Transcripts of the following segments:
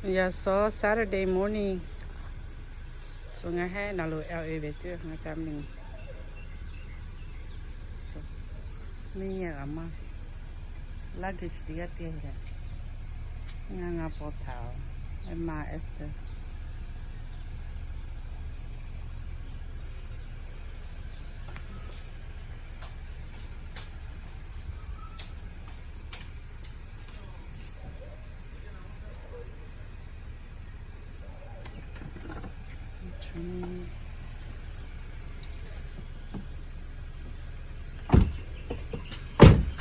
Yeah, so Saturday morning. So ngày hè nào lối LA về chưa ngày cả mình. So mình nhà mà luggage đi cái tiền ra. Ngang ngà bộ thảo. Em mà Esther.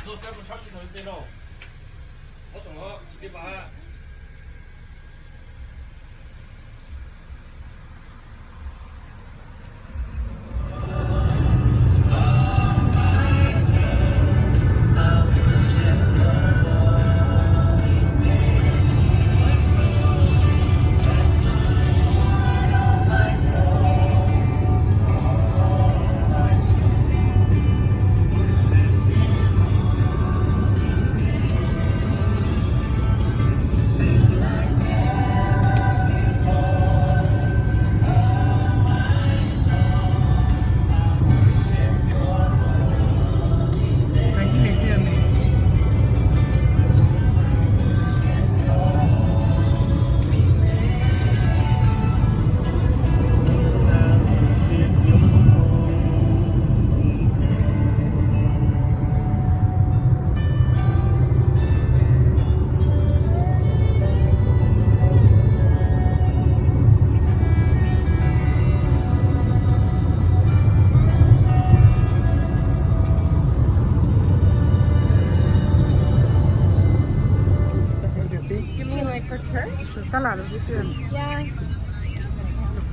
너 쌀고 잡수 더 때려. 어서 와, 집에 봐. Está la luz Ya.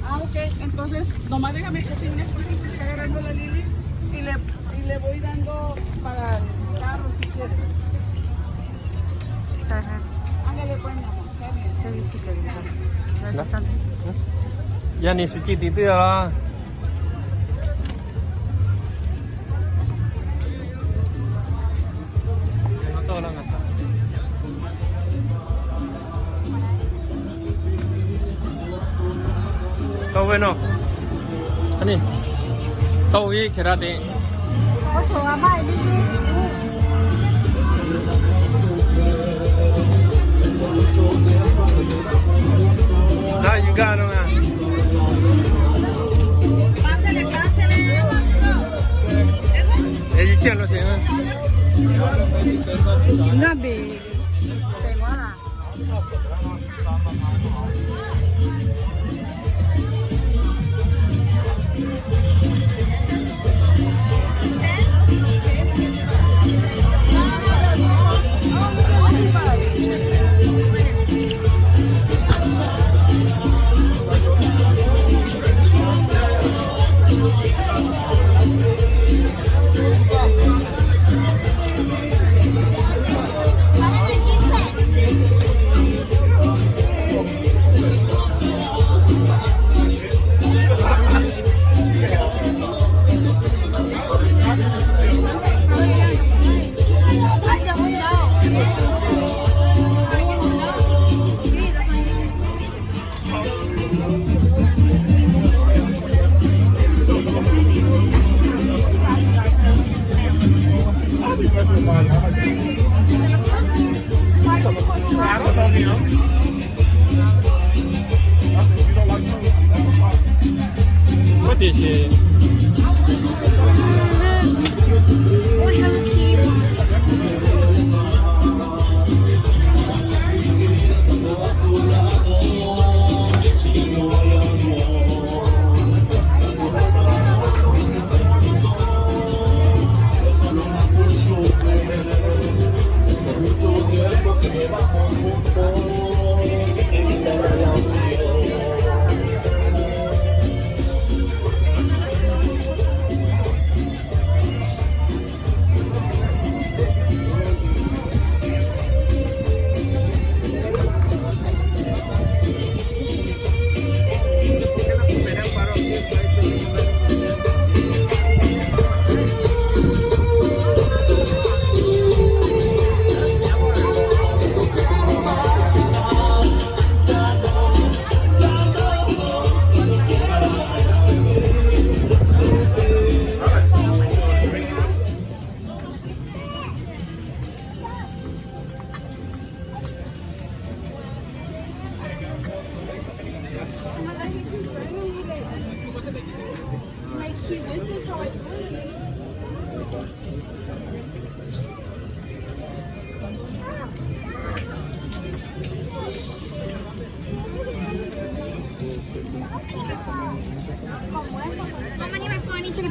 Ah, ok. Entonces, nomás déjame que tenga que está agarrando la Lili y le voy dando para el carro si quieres. Saha. Ándale pues, mi amor. Está bien. Đây chỉ cần nó sẽ xong. 야, 니 수지 디드야. 갔다 오라 갔다. tàu về nó anh đi tàu với cái ra đi Có chỗ à mai đi đi. 나 이거 하는 거야 Pásale, pásale. 에 이치알로 세요 Nga bị tiền quá à. 어디시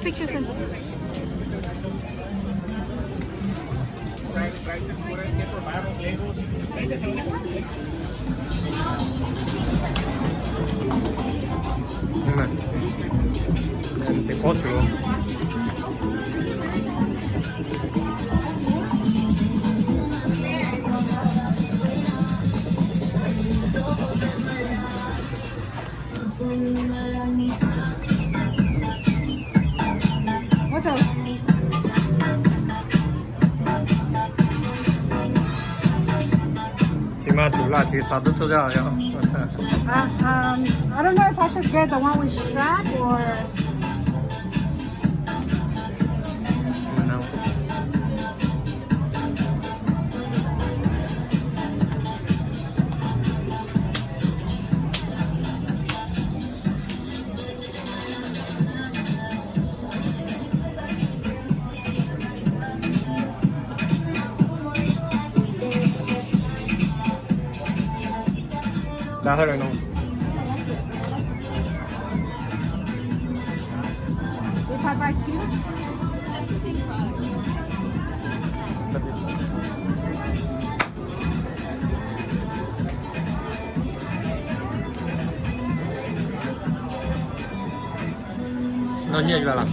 picture sent to me. Te otro. What else? I don't know if I should get the one with strap or. Đã thôi rồi nó. If I buy two? Nó nhiều là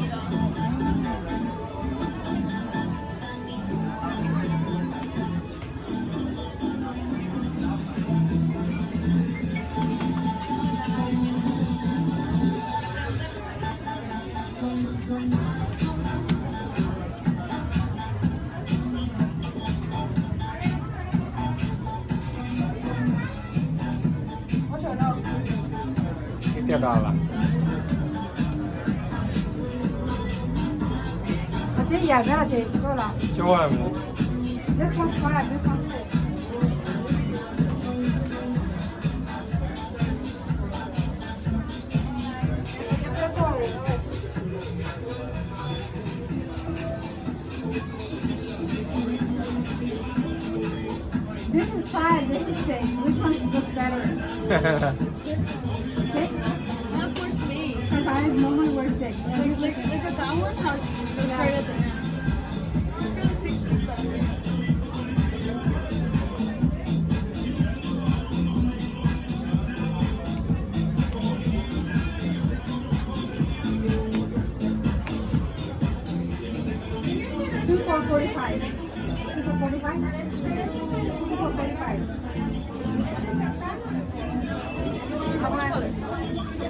cái tiêu đỏ là Yeah, got it. Go on. 좋아하면 This one's 5, this one's 6. This is 5, this is 6. Which one looks better? 6? That's worse to me. Because I normally wear 6. Look at that one, how it's goes right at the end. I feel the 6 is better. Two for 45. 2 for 45? 2 for 45. How much color?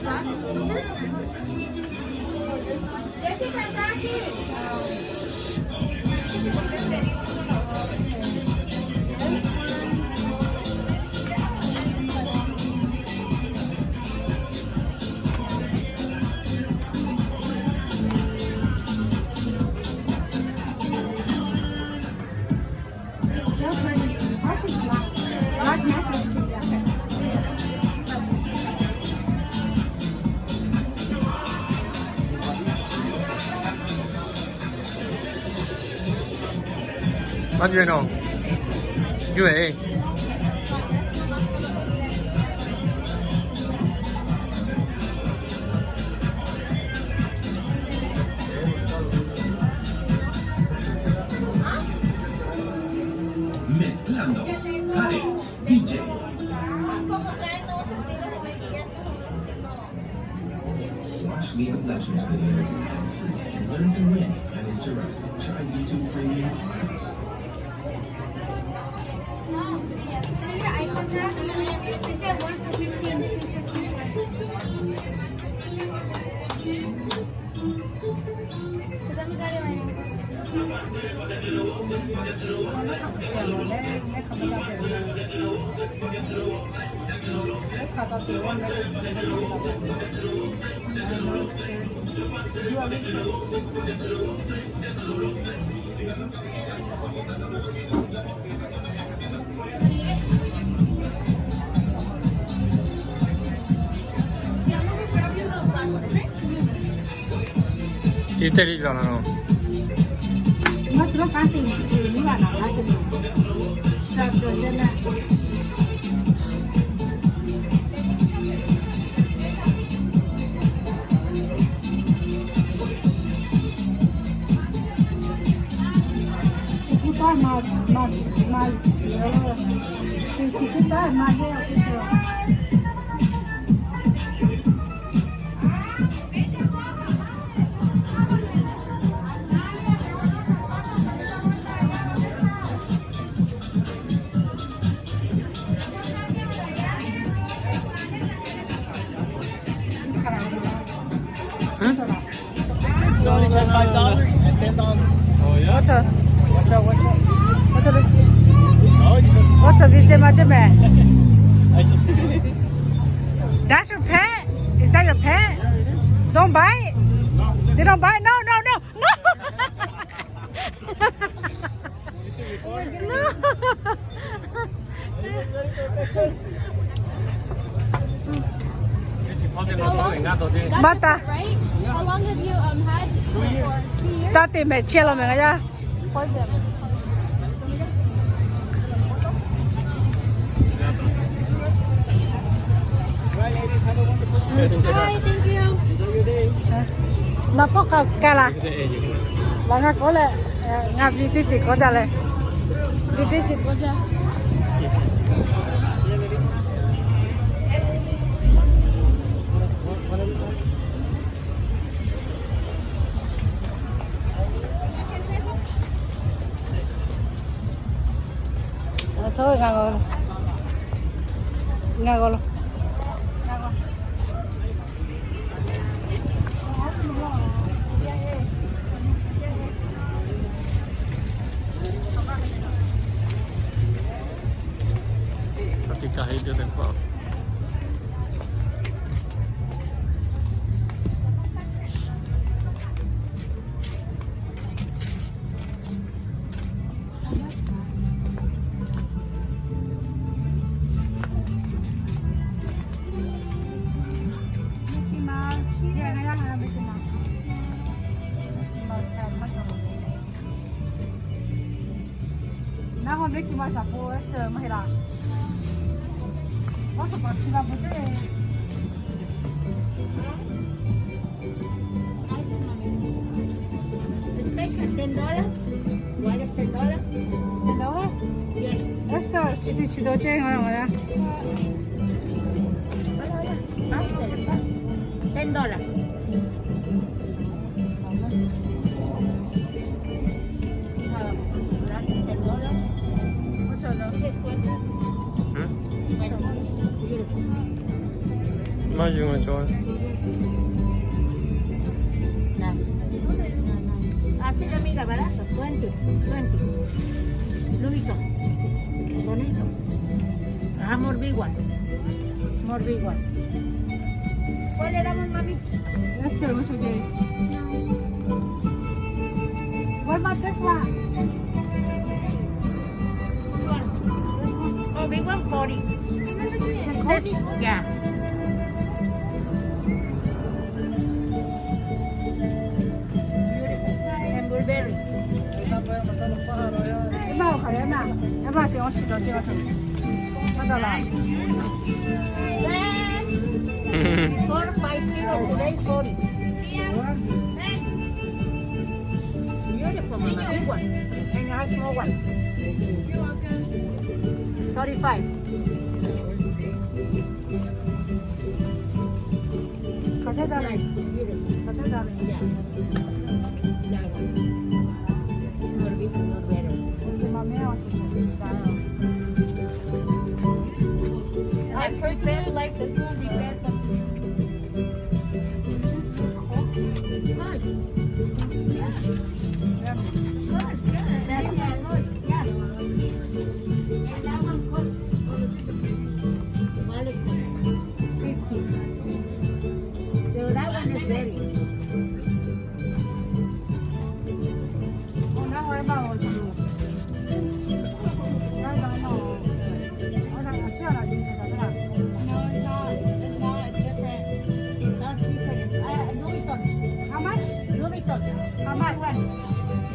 Black, silver? That's pretty. Ours is black. Black matches to the other. What do you know? UA. Mezclando. Jared, DJ. Como traen nuevos estilos de maquillaje, Watch League of Legends videos and learn to win and interact. Try YouTube Premium Finals. They said 1 for 15, 2 for 이 때리잖아 너. Nó sẽ có tiền thì những bạn nào đã cho mình. Sao rồi lên nè. Más, si chiquita es más de oficio. What's up, DJ? That's your pet? Is that your pet? Don't bite? They don't bite? No. Mata. Right? How long have you had for? 2 years? Ta tìm mẹ chia là mẹ ra. What's it? Hi, thank you. Nó có cả là ngà có lệ ngà vị trí chỉ có ra lệ vị trí chỉ có ra thôi ngà gọi luôn Ketika hidup tempat. Now I'm making myself for Esther Mahila. What's about Singapore? Special $10. What is $10? $10? Yes. Esther 지도 쟁 하는 거야 $10. Más de un 좋아. Así lo mira barato, 20. Luito, bonito. Ah, more big one. ¿Cuál le damos, mami? Esther mucho gay What about this one? Oh, big one, 40. The 40? Yeah. And blueberry. Emma si on chito chito Madala 450 today, 40. Beautiful, mama. Big one. And a small one 35. Katedarı Katedarı Yeah. That one. More big, more better. I personally like this one because Good. Yeah. Good. That's good. Yeah. And that one cost 50. So that one is very. no, it's not. It's not. It's different. That's different. Louis Vuitton. How much? Louis Vuitton. How much?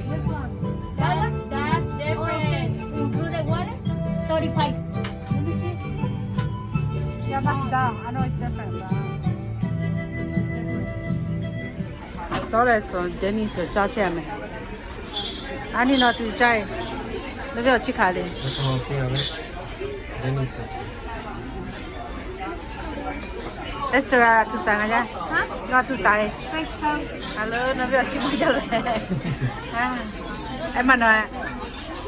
This one. That's different. Included wallet? 35. Let me see. Yeah, much down. I know it's different. Sorry, so Dennis 加钱没？俺你那就摘。那边有去卡的。好吃啊！真的是。 Extra tu sang aja. Hah? Lo tu sang. French toast. Halo, na bio chi mo jalo. Ha. Em mà nói.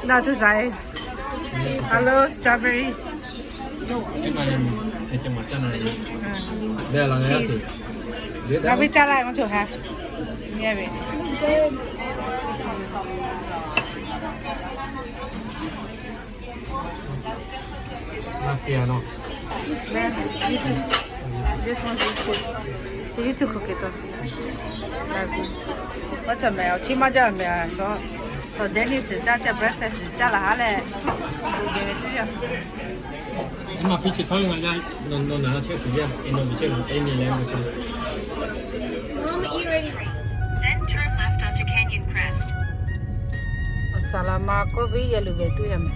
Lo tu sang. Hello, strawberry. Cái mà em chậm mặt chân này. Đây là cái gì? Nó bị trả lại một chỗ ha. Nghe về. Piano. This one's YouTube cookie to. What's a meal? Chima jam meal. So Dennis is that breakfast is jala hale. Give it to you. Nhưng mà phía trước thôi mà ra nó là chưa phải ra, nó bị chưa em đi làm được. Mom, eat ready. Then turn left onto Canyon Crest. Salama ko vi yelu be tu ya me.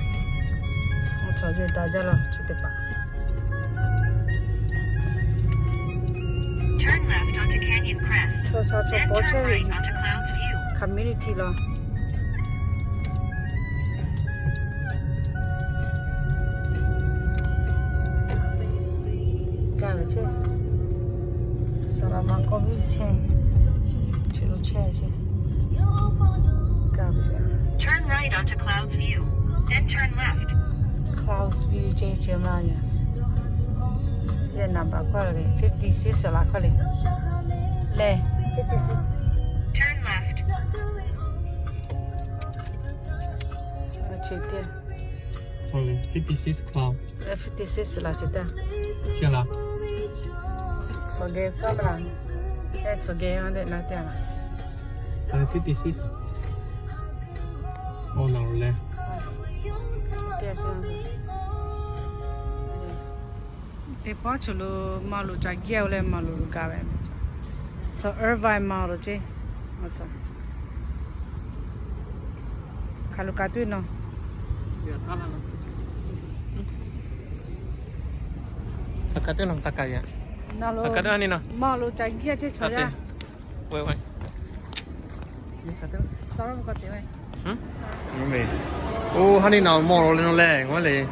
Mo cho je ta jalo chite pa. Turn left onto Canyon Crest. So Then turn right onto Clouds View. community lo. Cái chứ. Salama ko vi che. Chilo che che. Cái chứ. Turn right onto Clouds View. Then turn left. Clouds view che che ma ya. Ye number kwa le 56 la kwa le. Le 56. Turn left. Chite. Thôi 56 cloud. 56 là chite. Chưa là. So ge kwa bra. So ge ande na te na. 56. Oh nào lên. Chite sang. Te pa chulo malu cha gyao le malu ka ba. So Irvine malu che. What's up? Kalu ka tu no. Taka tu nam taka ya. Nalo. Taka tu ani na. Malu cha gyao che Así. choya. Quay. Yes, ada. Store ko te we. Ngon ô honey nào mò lên nó lẹ ngon lẹ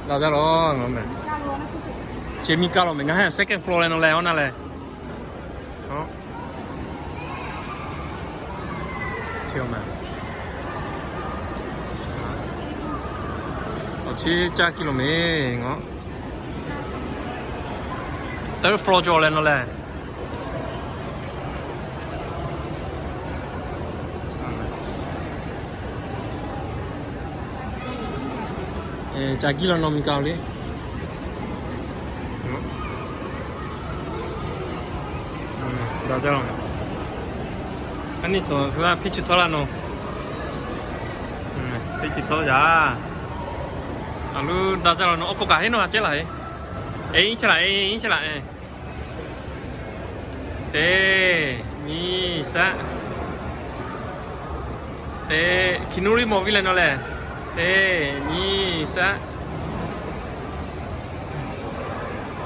đào ra đó ngon mẹ chế mi cao rồi mình nghe second floor lên nó lẹ ngon lẹ đó chiều mà ở chế cha km ngon third floor cho lên nó lẹ cha kilo nó mình cao đi đào ra rồi anh ấy số thứ hai pitch thoa là nó pitch thoa ra lu đào ra rồi nó có cả hết nó chết lại ấy chết lại tê ni sa tê kinuri mobile nó lẹ tê ni sa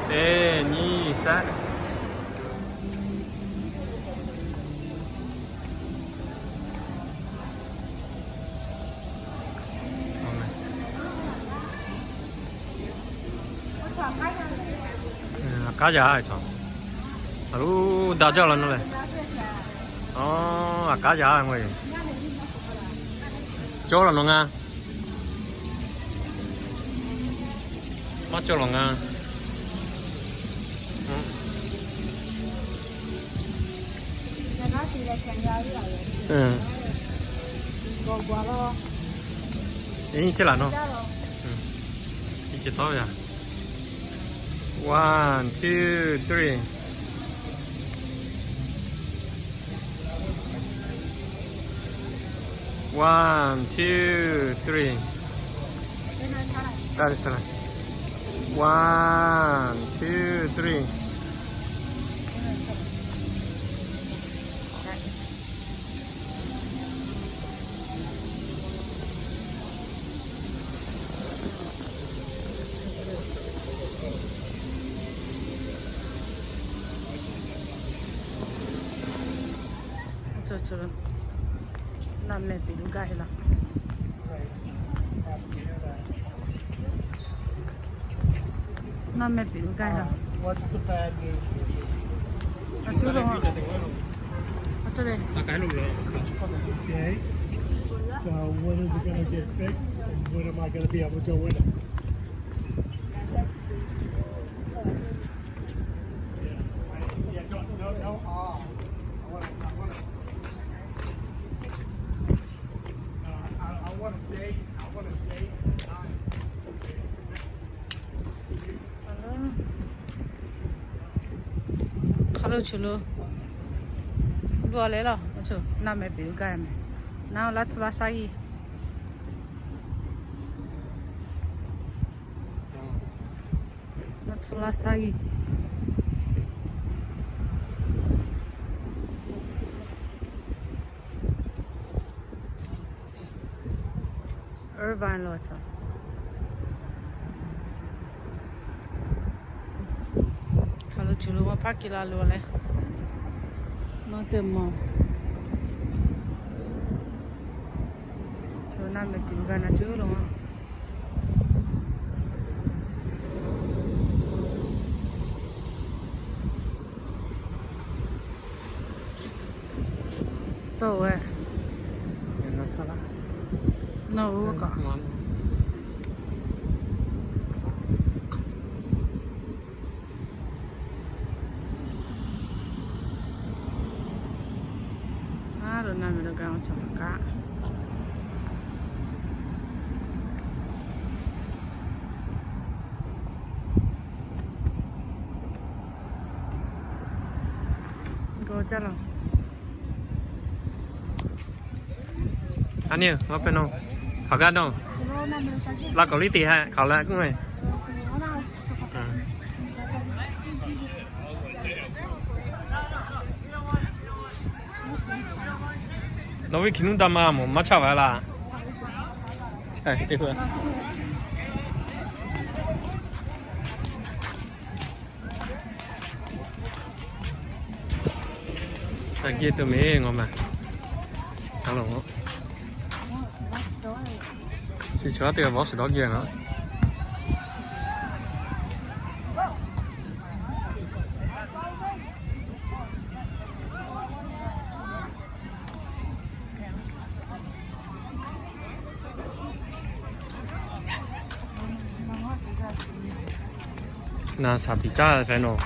tê ni sa cá giả hay sao? Alu đào ra lần nữa này. Cá giả người. Chỗ là nó nga. Mắt chỗ là nga. Ini sila no. Ini tahu ya. 1, 2, 3. One, two, three. Got it. 1, 2, 3. Cho. Nam mẹ bị đúng gai là. 那没比如干了。 What's the bad news? 啊，这种啊，这里 ta cái lục rồi Okay. So when is it going to get fixed? And when am I going to be able to go in it? Yeah, don't. I want a date. 가로 줄로. 이거 레라. 저 남의 비우 가야 매. 나 라츠라 사이. 라츠라 사이. Irvine locha. Kalau dulu mah pagi lalu oleh. Nanti mau. So nama juga nak dulu mah. Tahu nó khá lắm No, cả. ngon Rồi nằm được gạo chả cá. Go chắc rồi. anh yêu nó bên đâu họ gan đâu là có lý tì ha khảo lại cũng này nó với kính đam mà một mắt chào vậy là chạy đi vừa thằng kia tụi mình ngon mà thằng lồng chỉ cho tiền bỏ sự đó kia nữa na sa bị cha phải nó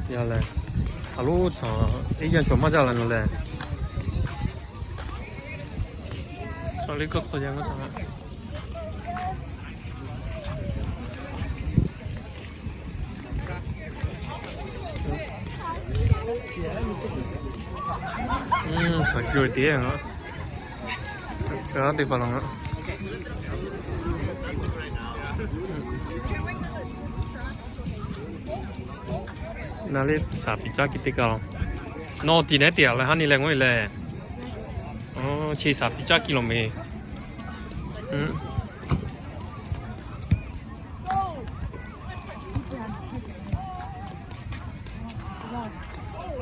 giờ là alo cho ý kiến chuẩn mà ra là nó là cho lấy cốc thời gian có sao sợ cười tía hả sợ thì vào lòng á哪里傻比较几高？那第那点了，哈你来我来。哦，去傻比较几了没？嗯。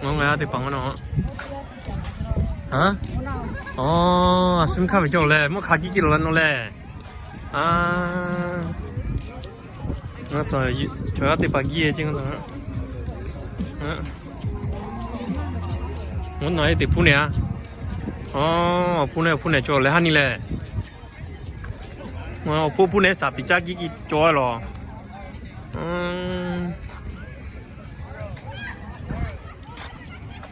我买地方了啊？哦，什么咖啡酒嘞？我卡几几了嘞？啊，我说就要得把眼睛了。我nói thì phun nè, phun nè cho lấy han đi lẹ, phun nè sạp bị chắc cái cho rồi,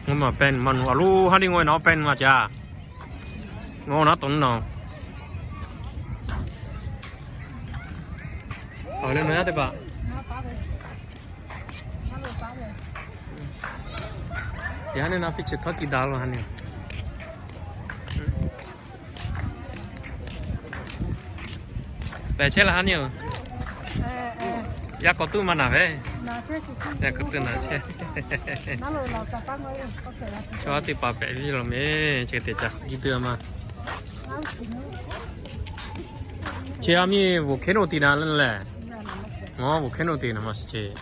mà pen mình alu han đi ngồi nó pen mà cha, ngon nó tốn nó, ở đây nói thế bà. यहाँ ने ना पीछे थकी दाल वहाँ ने पैसे ला नहीं हो या कतु मना है या कतु ना छे cho thì bà bé đi rồi mấy chơi để chặt gì nữa mà chơi ami vô khen đầu tiên là lên lẹ vô khen đầu tiên là mà chơi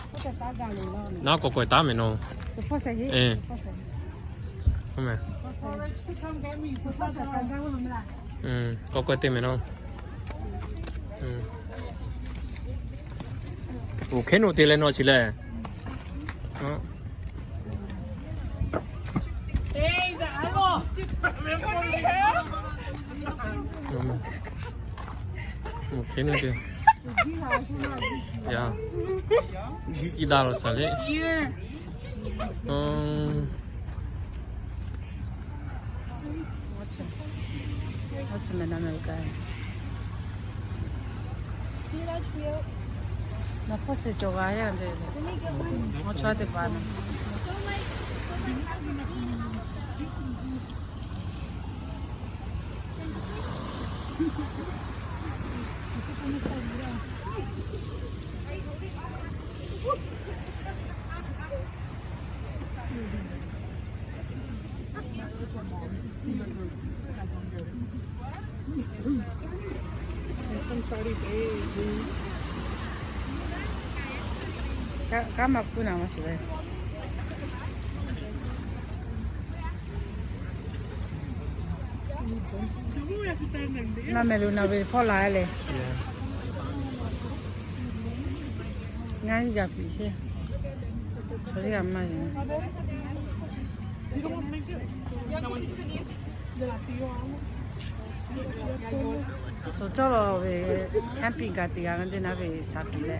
nó có quậy tám mình không không mẹ có quậy tiền mình không 我看到的来拿起来。嗯。哎，咋了？我看到的。呀。一大了这里。What's my name again? No puedo jugar ya de. Mucho de pan. I'm sorry, baby. Kama kuna masih. Na melu na be pola le. Ngai ja pi se. Sorry amma. So cholo be camping ka tiga ngande na be sapile.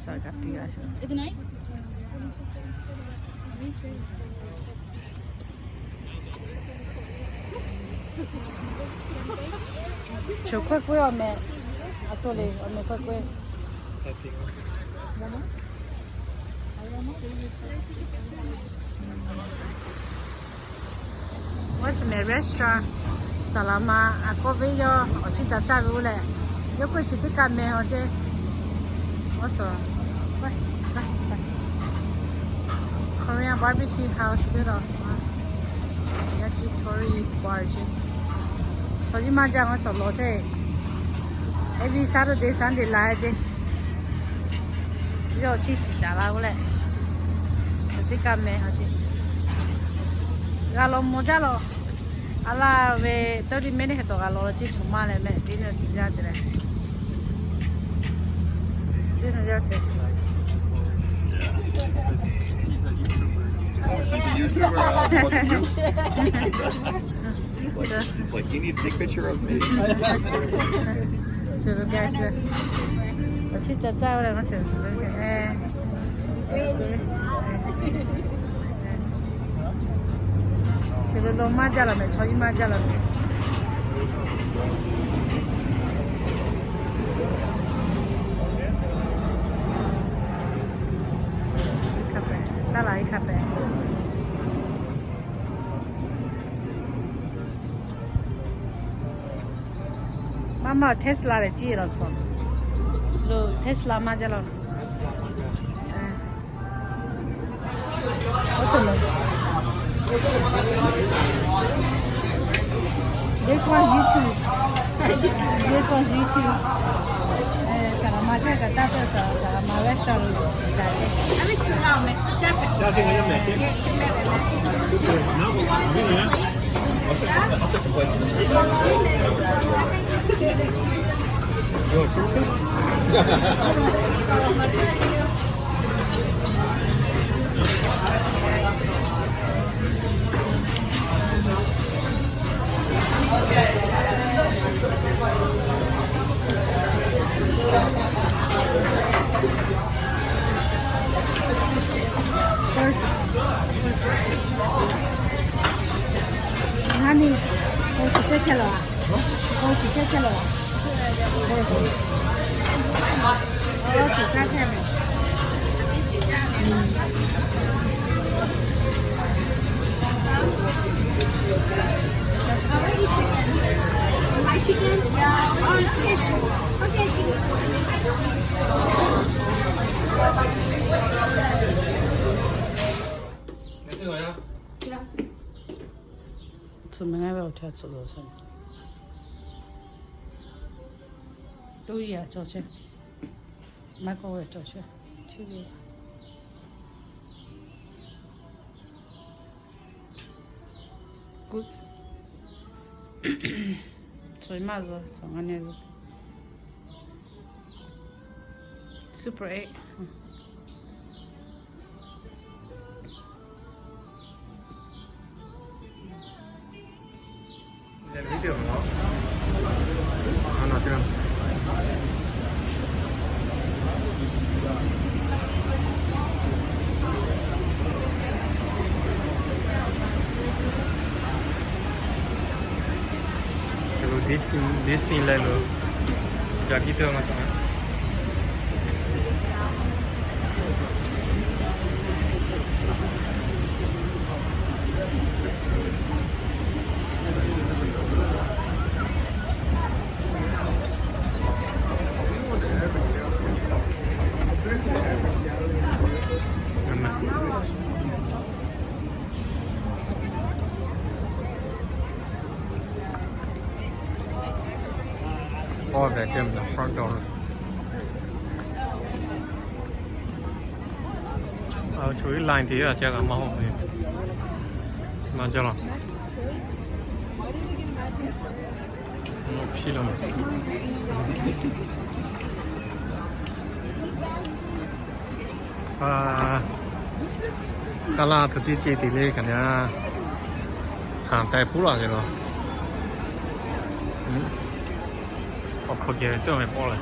Sa ka tiga so. Is it nice? Cho quay quay ở mẹ. À tôi lấy ở mẹ quay quay. What's my restaurant? Salama, aku video, aku caca dulu. Yo kau cerita kami aja. What's up? Bye, bye, bye. Korean barbecue house gitu. Yakitori bar je. Soalnya macam aku colo je. Every Saturday, Sunday lah je. Yo cisi jalan dulu. Cerita kami aja. Kalau mau jalan. Ala we 30 minutes to galo chi chuma le me dino ya dire dino ya test She's a YouTuber. He's like, you need to take a picture of me. So guys, chi cha cha le ma chu这都马家了没？超级马家了没？咖啡，再来一咖啡。妈妈，Tesla 的几了错？lo Tesla 马家了。我怎么？ This one's YouTube. This one's YouTube. Salama jaga tato salama restaurant jaga. Ami tsuga me tsuga. Honey, oh, kita celo ah. Oh, kita celo ah. Oh, kita celo. My chicken? Yeah. Oh, okay. Okay.怎么还要跳吃多少？都一样，找去，买个位找去，去的。Good. Soy más, son años. Super 8. video nó chưa Disney lên rồi giờ kỹ tương mà chẳng hạn all back in the front door. Chú ý line thì là chắc là mau rồi. Mà cho nào. Một kilo. Cái là thực tế chỉ tỷ lệ cái này hàng tay phú là gì rồi. 거기에 뜨면 뻔해.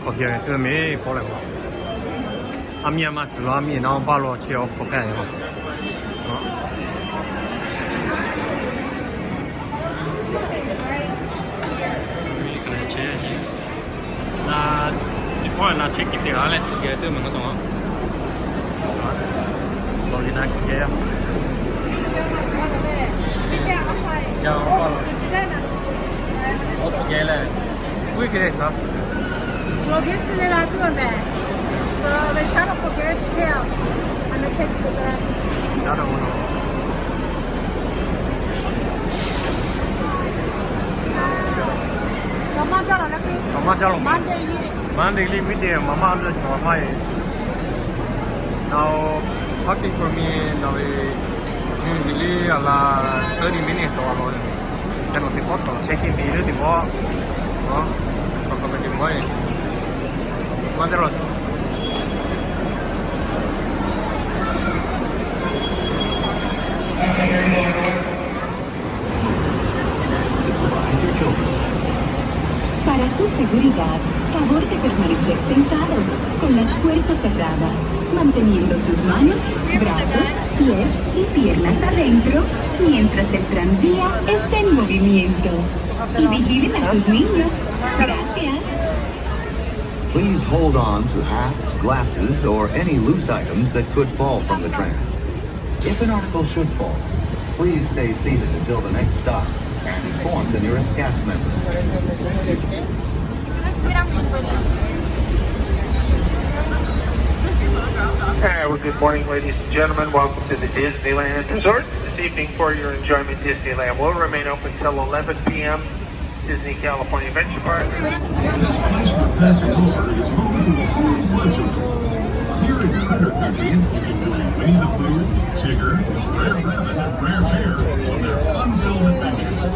거기에 뜨면 뻔해. 아미야마 슬라미 나온 발로 치어 포패요. 나 mỗi lần check cái đó lên kia từ mình có xong không? Rồi cái này kia. Dạ, 어떻게 해? 왜 그래 저? 저기 쓰느라 그러면 저 샤로 포켓 제요. 하나 체크 그래. 샤로 뭐노? 저만 잘라 나. 정말 잘 만데 Monthly media, mama under Chawamai. Now, parking for me, now usually 30 minutes to alone. Then on the bottom, checking the more. So come in the morning. Mandaro. Para su seguridad, favor de permanecer sentados, con las puertas cerradas, manteniendo sus manos, brazos, pies y piernas adentro, mientras el tranvía está en movimiento. Y vigilen a sus niños. Gracias. Please hold on to hats, glasses, or any loose items that could fall from the tram. If an article should fall, please stay seated until the next stop and inform the nearest cast member. Well, good morning, ladies and gentlemen. Welcome to the Disneyland Resort. This evening, for your enjoyment, Disneyland will remain open until 11 p.m. Disney California Adventure Park. This place we're passing over is home to a whole bunch of them. Here in Critter Country, you can join Winnie the Pooh, Tigger, Red Rabbit, and Rare Bear on their fun-filled adventures.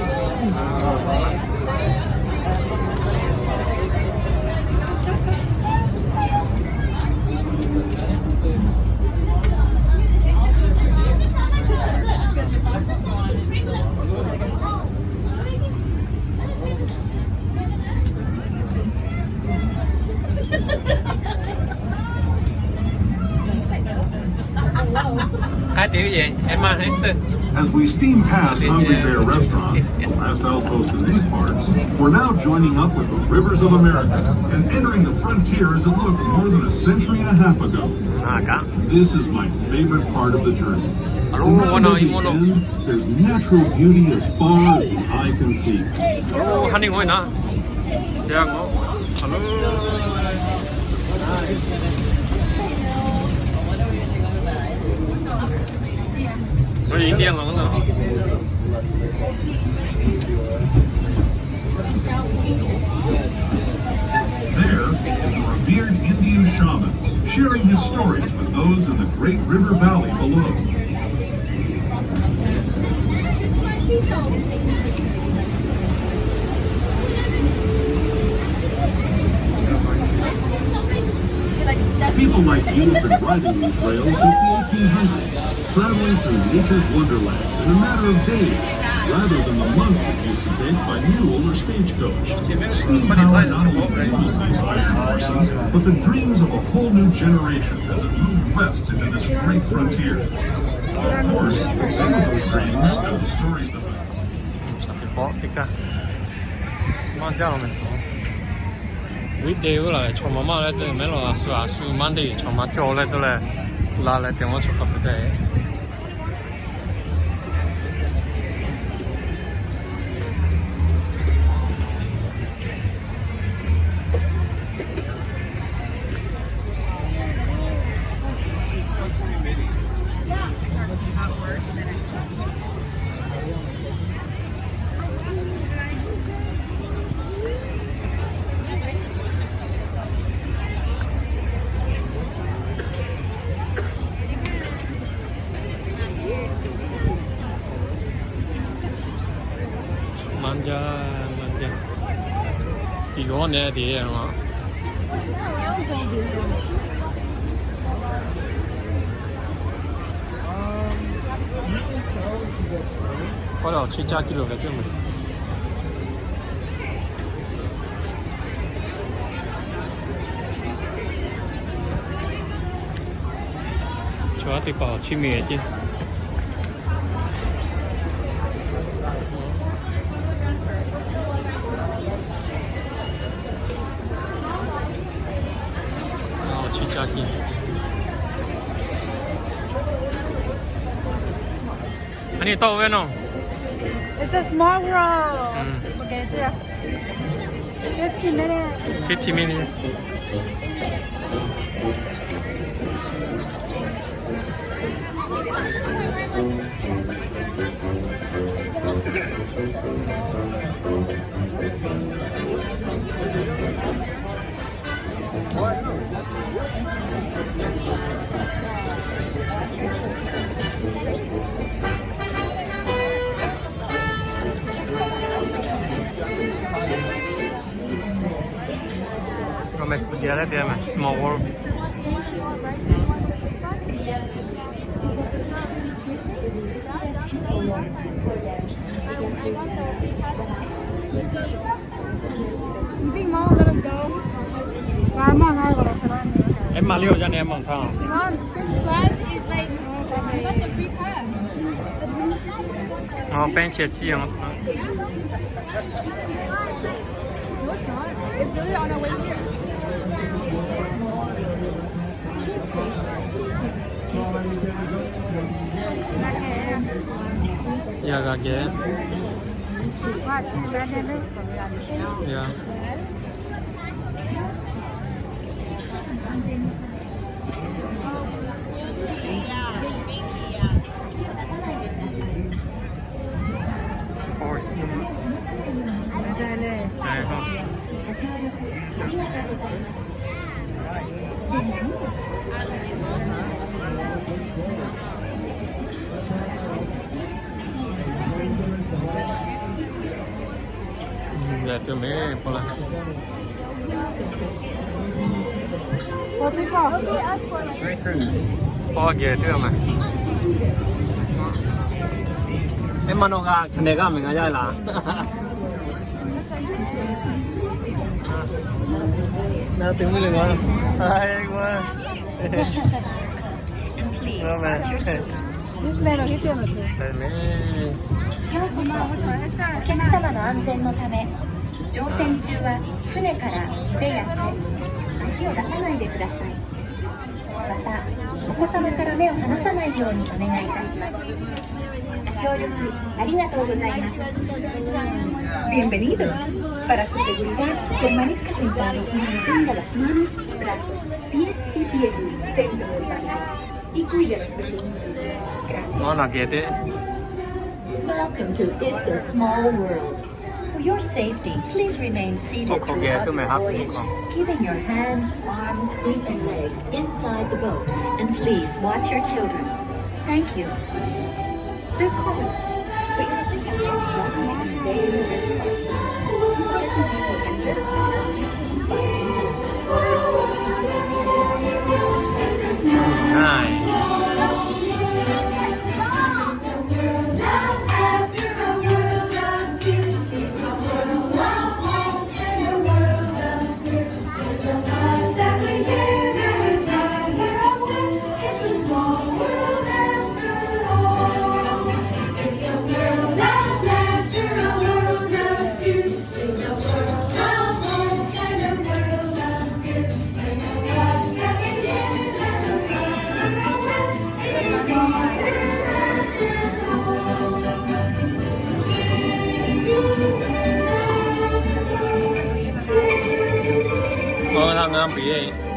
As we steam past Hungry Bear Restaurant, the last outpost in these parts, we're now joining up with the Rivers of America and entering the frontier as it looked more than a century and a half ago. This is my favorite part of the journey. Around the end, there's natural beauty as far as the eye can see. Indian lang na. There is a revered Indian shaman sharing his stories with those in the Great River Valley below. People like you have been riding these rails since the 1800s, traveling through nature's wonderland in a matter of days, rather than the months it used to take by mule or stagecoach. Steam power not only fueled these iron horses, but the dreams of a whole new generation as it moved west into this great frontier. Of course, some of those dreams and the stories that weekday là cho mama lại từ mấy lo su Monday cho má cho lại từ là lại tiếng cho cặp đấy. Manja. Igo ne đi mà. Có đâu 7 kg cái chứ mình. Cho thì có 7 mì chứ. Ani tao về không? It's a small world. Okay, yeah. 15 minutes. 15 minutes. Mix together, damn it. Small world. You think Mom will let him go? Em mà liều cho nên em mong thang. Mom, Six Flags is like, I got the free pass. Bên chia chi không? No, it's not. It's literally on our way here. Yeah, got it. Yeah. Horse. Dạ từ mấy con là có ghê chưa mà em mà nó gà cái này gà mình ăn dài là nào tiếng mới lên ngon hay quá rồi mà This man will hit him too. お客様の安全のため、乗船中は船から腕や手、足を出さないでください。また、お子様から目を離さないようにお願いいたします。協力ありがとうございます。Bienvenidos. Para su seguridad, permanezca sentado y mantenga las manos, brazos, pies y piernas dentro del barco. Y cuide a los pequeños. Gracias. ngon là kia thế. Welcome to It's a Small World. For your safety, please remain seated throughout the voyage, keeping your hands, arms, feet, and legs inside the boat, and please watch your children. Thank you. Recall, for your safety, must make daily reports. ngang bể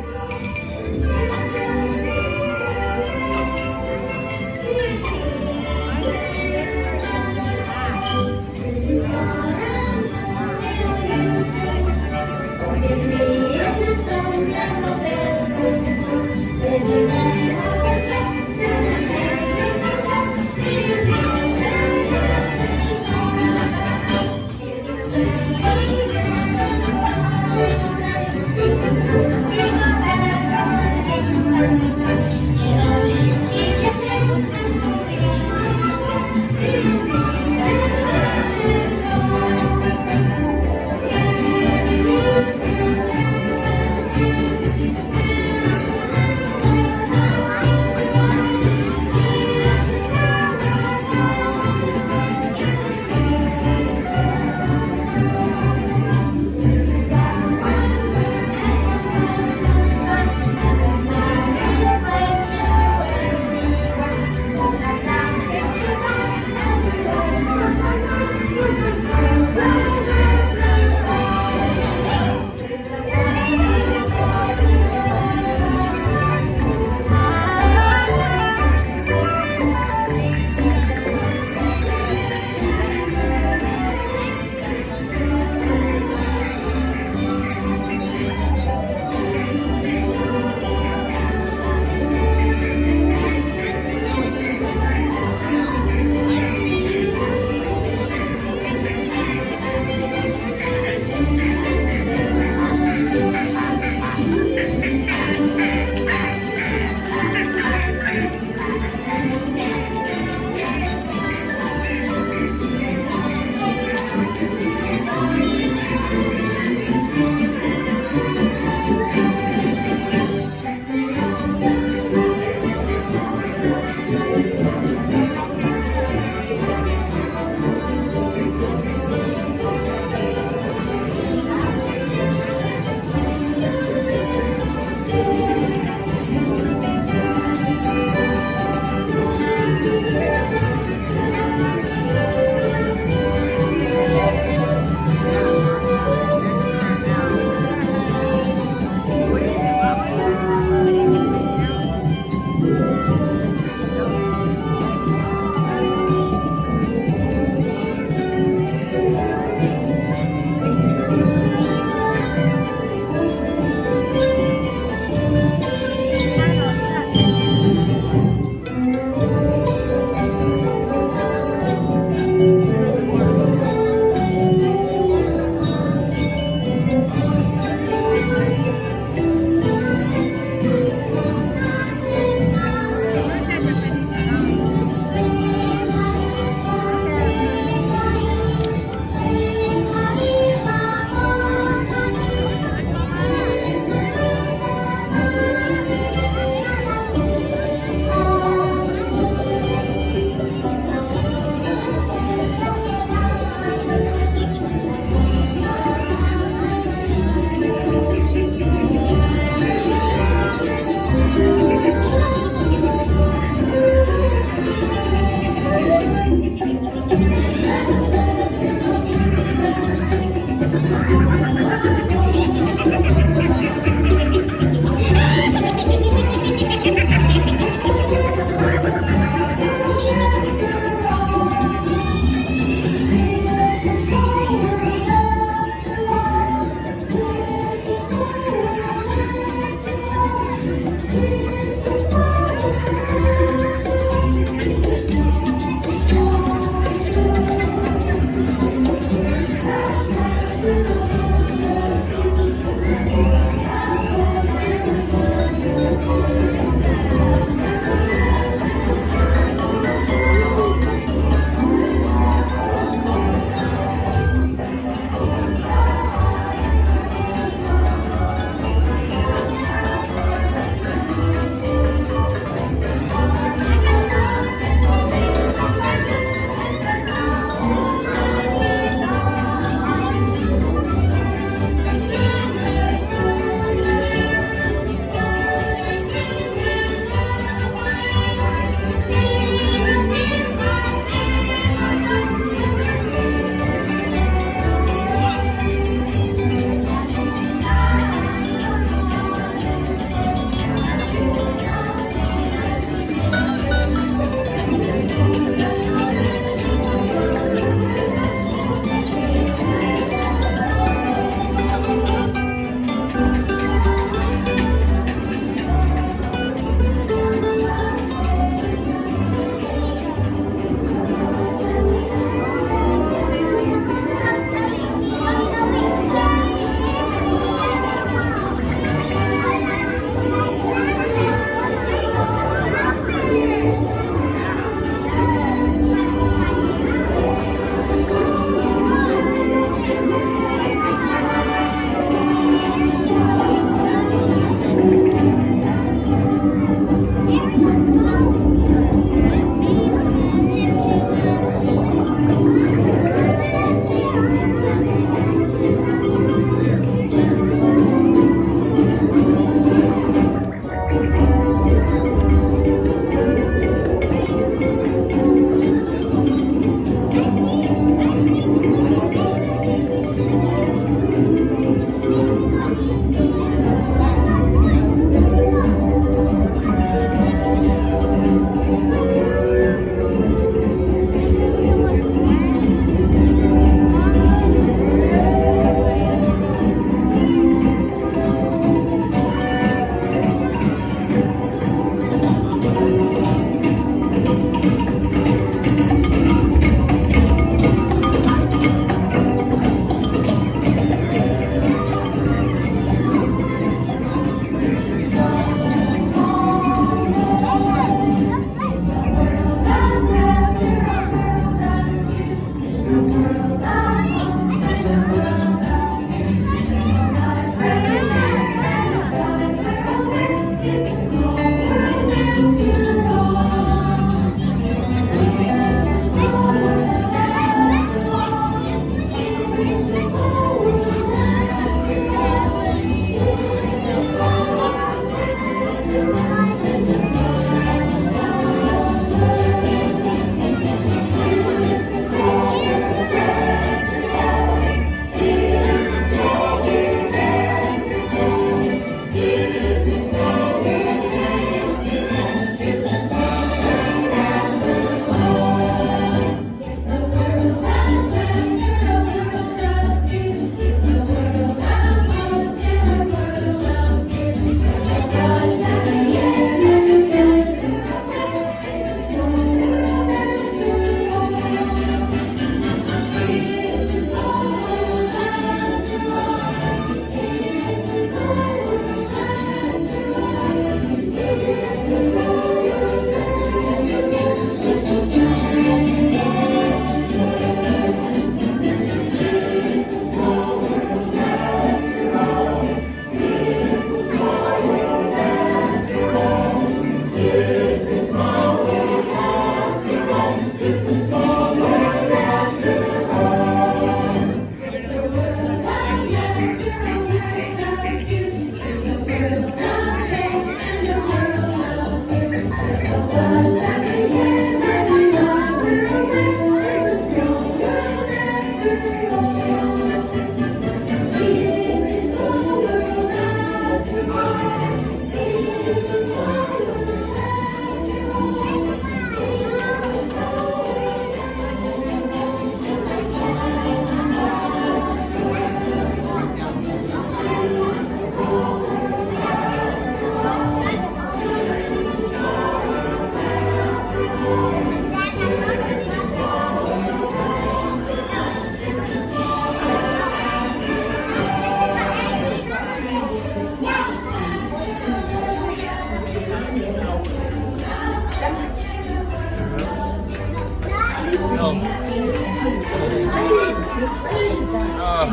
Ah,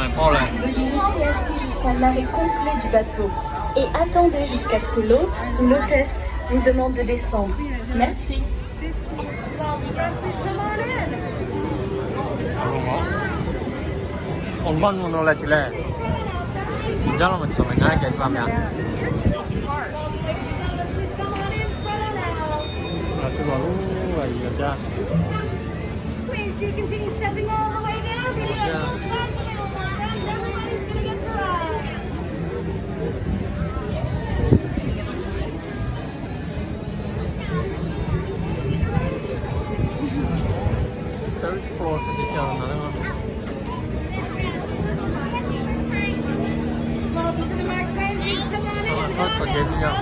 mais pas là. Veuillez rester assis jusqu'à l'arrêt complet du bateau et attendez jusqu'à ce que l'hôte ou l'hôtesse vous demande de descendre. Merci. On va nous la chile. Déjà là, on se met à quelque part. Please, you continue stepping all the way down. Thật sự ghê chứ nhở.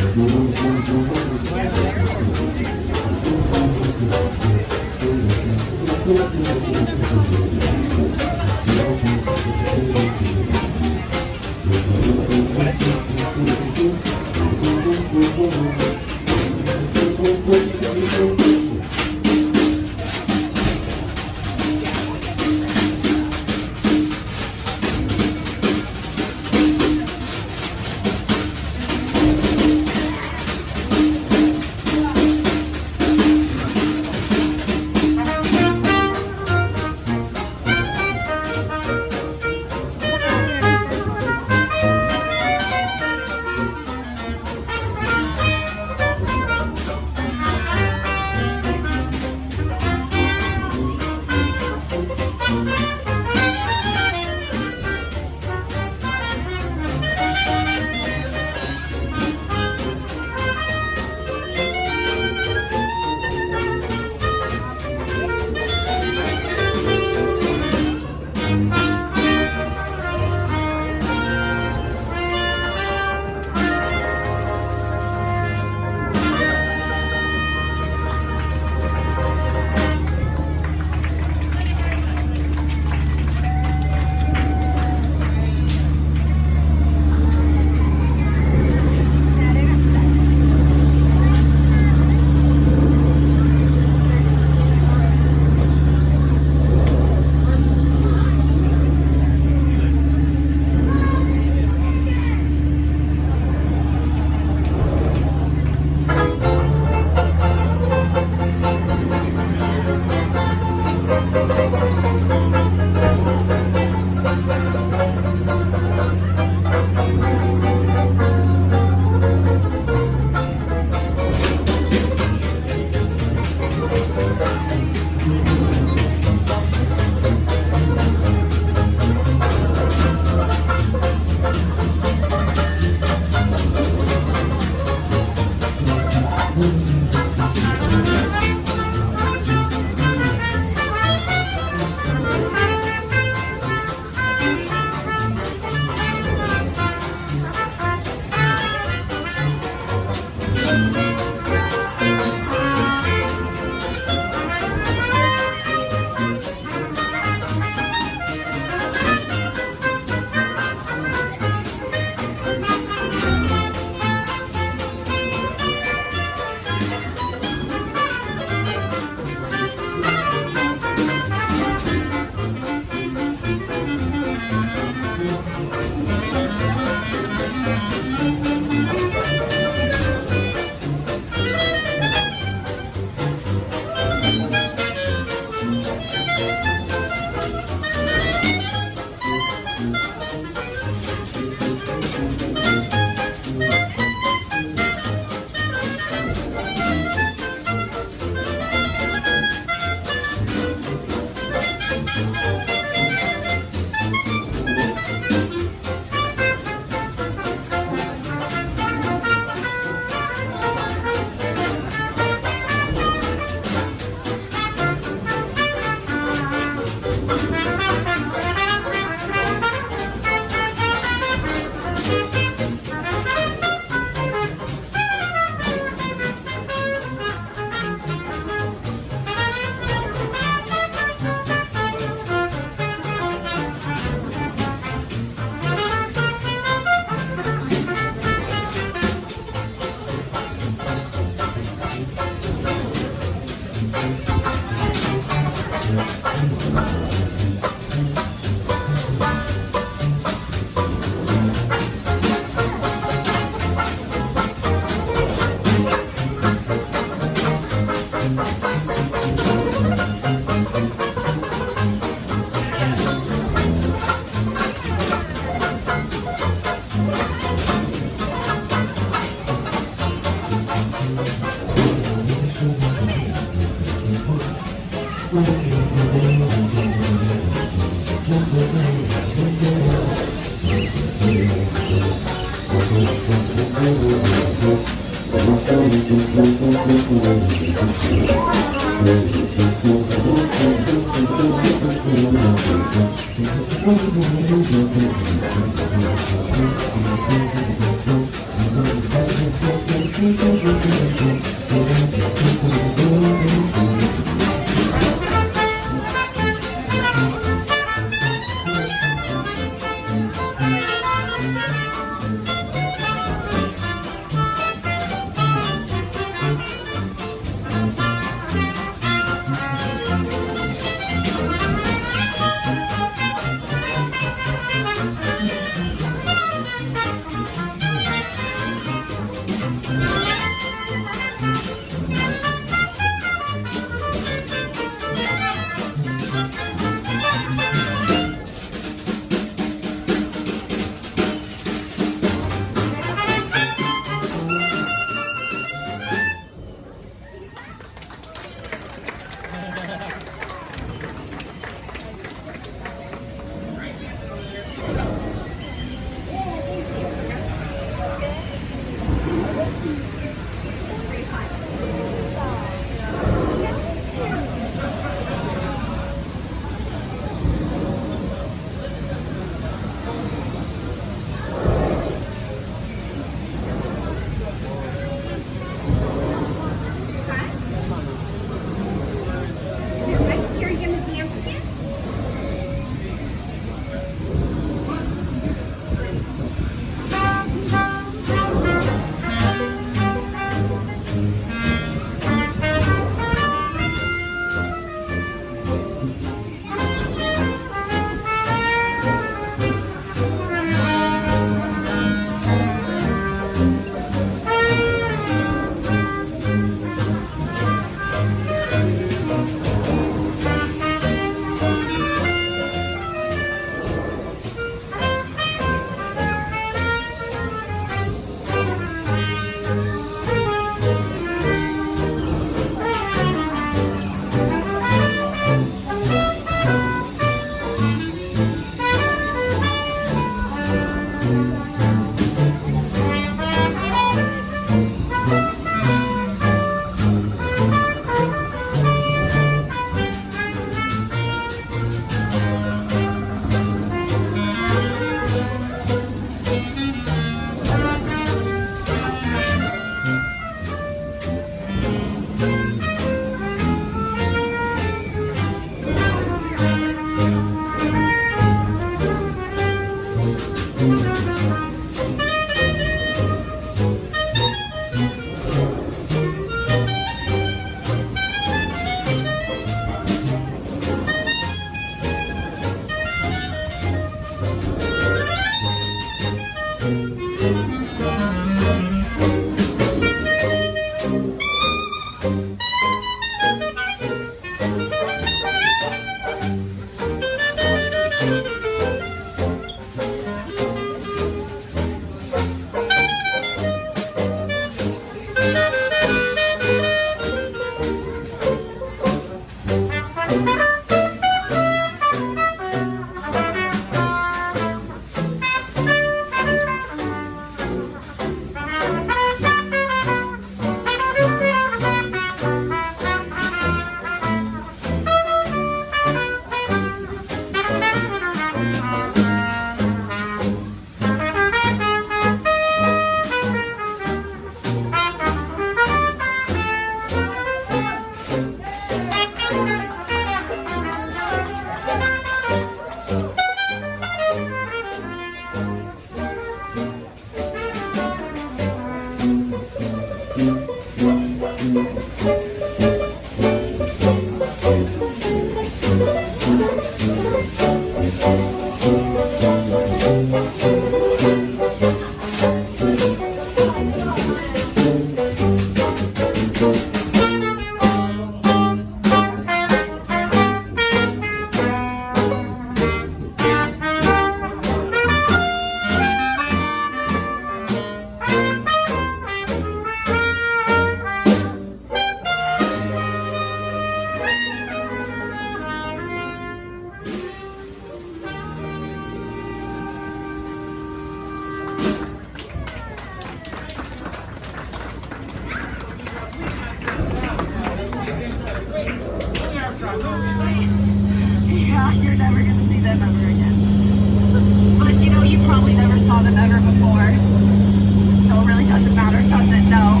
doesn't matter, does it? No.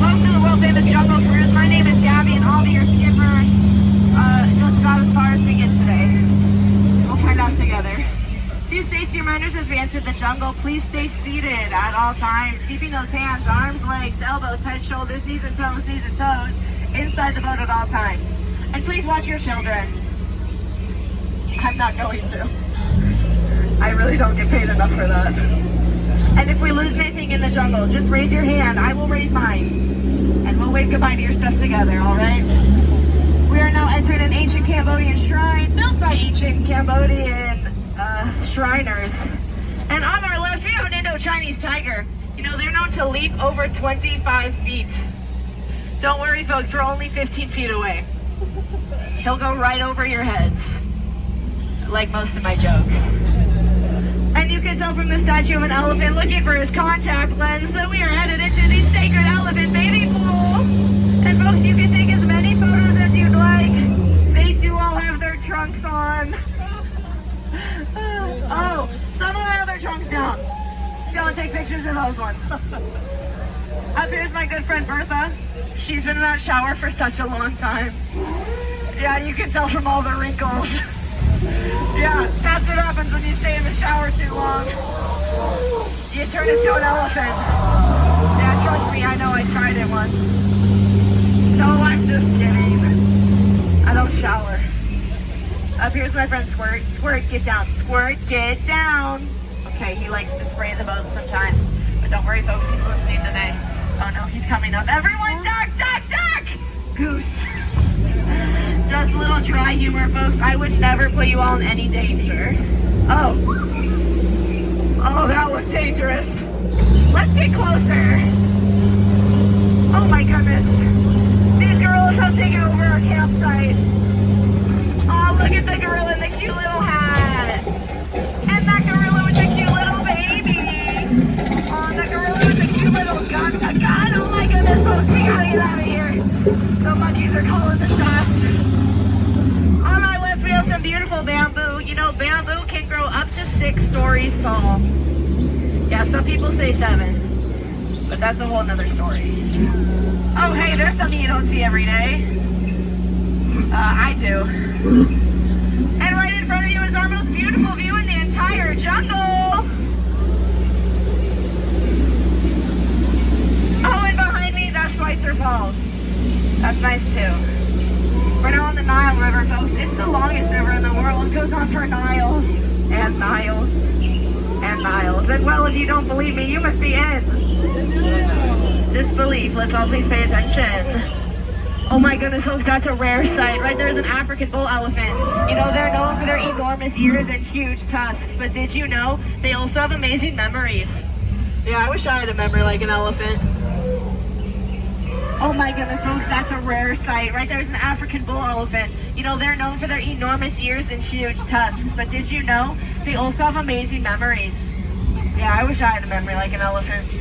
Welcome to the world famous Jungle Cruise. My name is Gabby and I'll be your skipper just about as far as we get today. We'll find out together. Few safety reminders as we enter the jungle. Please stay seated at all times, keeping those hands, arms, legs, elbows, head, shoulders, knees and toes inside the boat at all times. And please watch your children. I'm not going to. I really don't get paid enough for that. And if we lose anything in the jungle, just raise your hand. I will raise mine. And we'll wave goodbye to your stuff together, alright? We are now entering an ancient Cambodian shrine built by ancient Cambodian Shriners. And on our left, we have an Indo-Chinese tiger. You know, they're known to leap over 25 feet. Don't worry, folks, we're only 15 feet away. He'll go right over your heads, like most of my jokes. And you can tell from the statue of an elephant looking for his contact lens that we are headed into the sacred elephant bathing pool. And folks, you can take as many photos as you'd like. They do all have their trunks on. Oh, some of them have their trunks down. Don't take pictures of those ones. Up here's my good friend Bertha. She's been in that shower for such a long time. Yeah, you can tell from all the wrinkles. Yeah, that's what happens when you stay in the shower too long. You turn into an elephant. Yeah, trust me, I know, I tried it once. No, I'm just kidding. I don't shower. Up here's my friend Squirt. Squirt, get down. Squirt, get down. Okay, he likes to spray the boat sometimes. But don't worry, folks, he's listening today. Oh no, he's coming up. Everyone duck, duck, duck! Goose. Just a little dry humor, folks. I would never put you all in any danger. Oh. Oh, that was dangerous. Let's get closer. Oh my goodness. These gorillas have taken over our campsite. Oh, look at the gorilla in the cute little hat. And that gorilla with the cute little baby. Oh, the gorilla with the cute little gun. Oh my goodness, folks, we gotta get out of here. The monkeys are calling the shots. On my left, we have some beautiful bamboo. You know, bamboo can grow up to 6 stories tall. Yeah, some people say 7. But that's a whole nother story. Oh, hey, there's something you don't see every day. I do. And right in front of you is our most beautiful view in the entire jungle. Oh, and behind me, that's Schweitzer Falls. That's nice too. We're now on the Nile River, folks. It's the longest river in the world. It goes on for miles and miles and miles. And well, if you don't believe me, you must be in disbelief. Let's all please pay attention. Oh my goodness, folks, that's a rare sight. Right there's an African bull elephant. You know, they're known for their enormous ears and huge tusks. But did you know they also have amazing memories? Yeah, I wish I had a memory like an elephant. Oh my goodness, folks, that's a rare sight. Right there's an African bull elephant. You know, they're known for their enormous ears and huge tusks. But did you know they also have amazing memories? Yeah, I wish I had a memory like an elephant.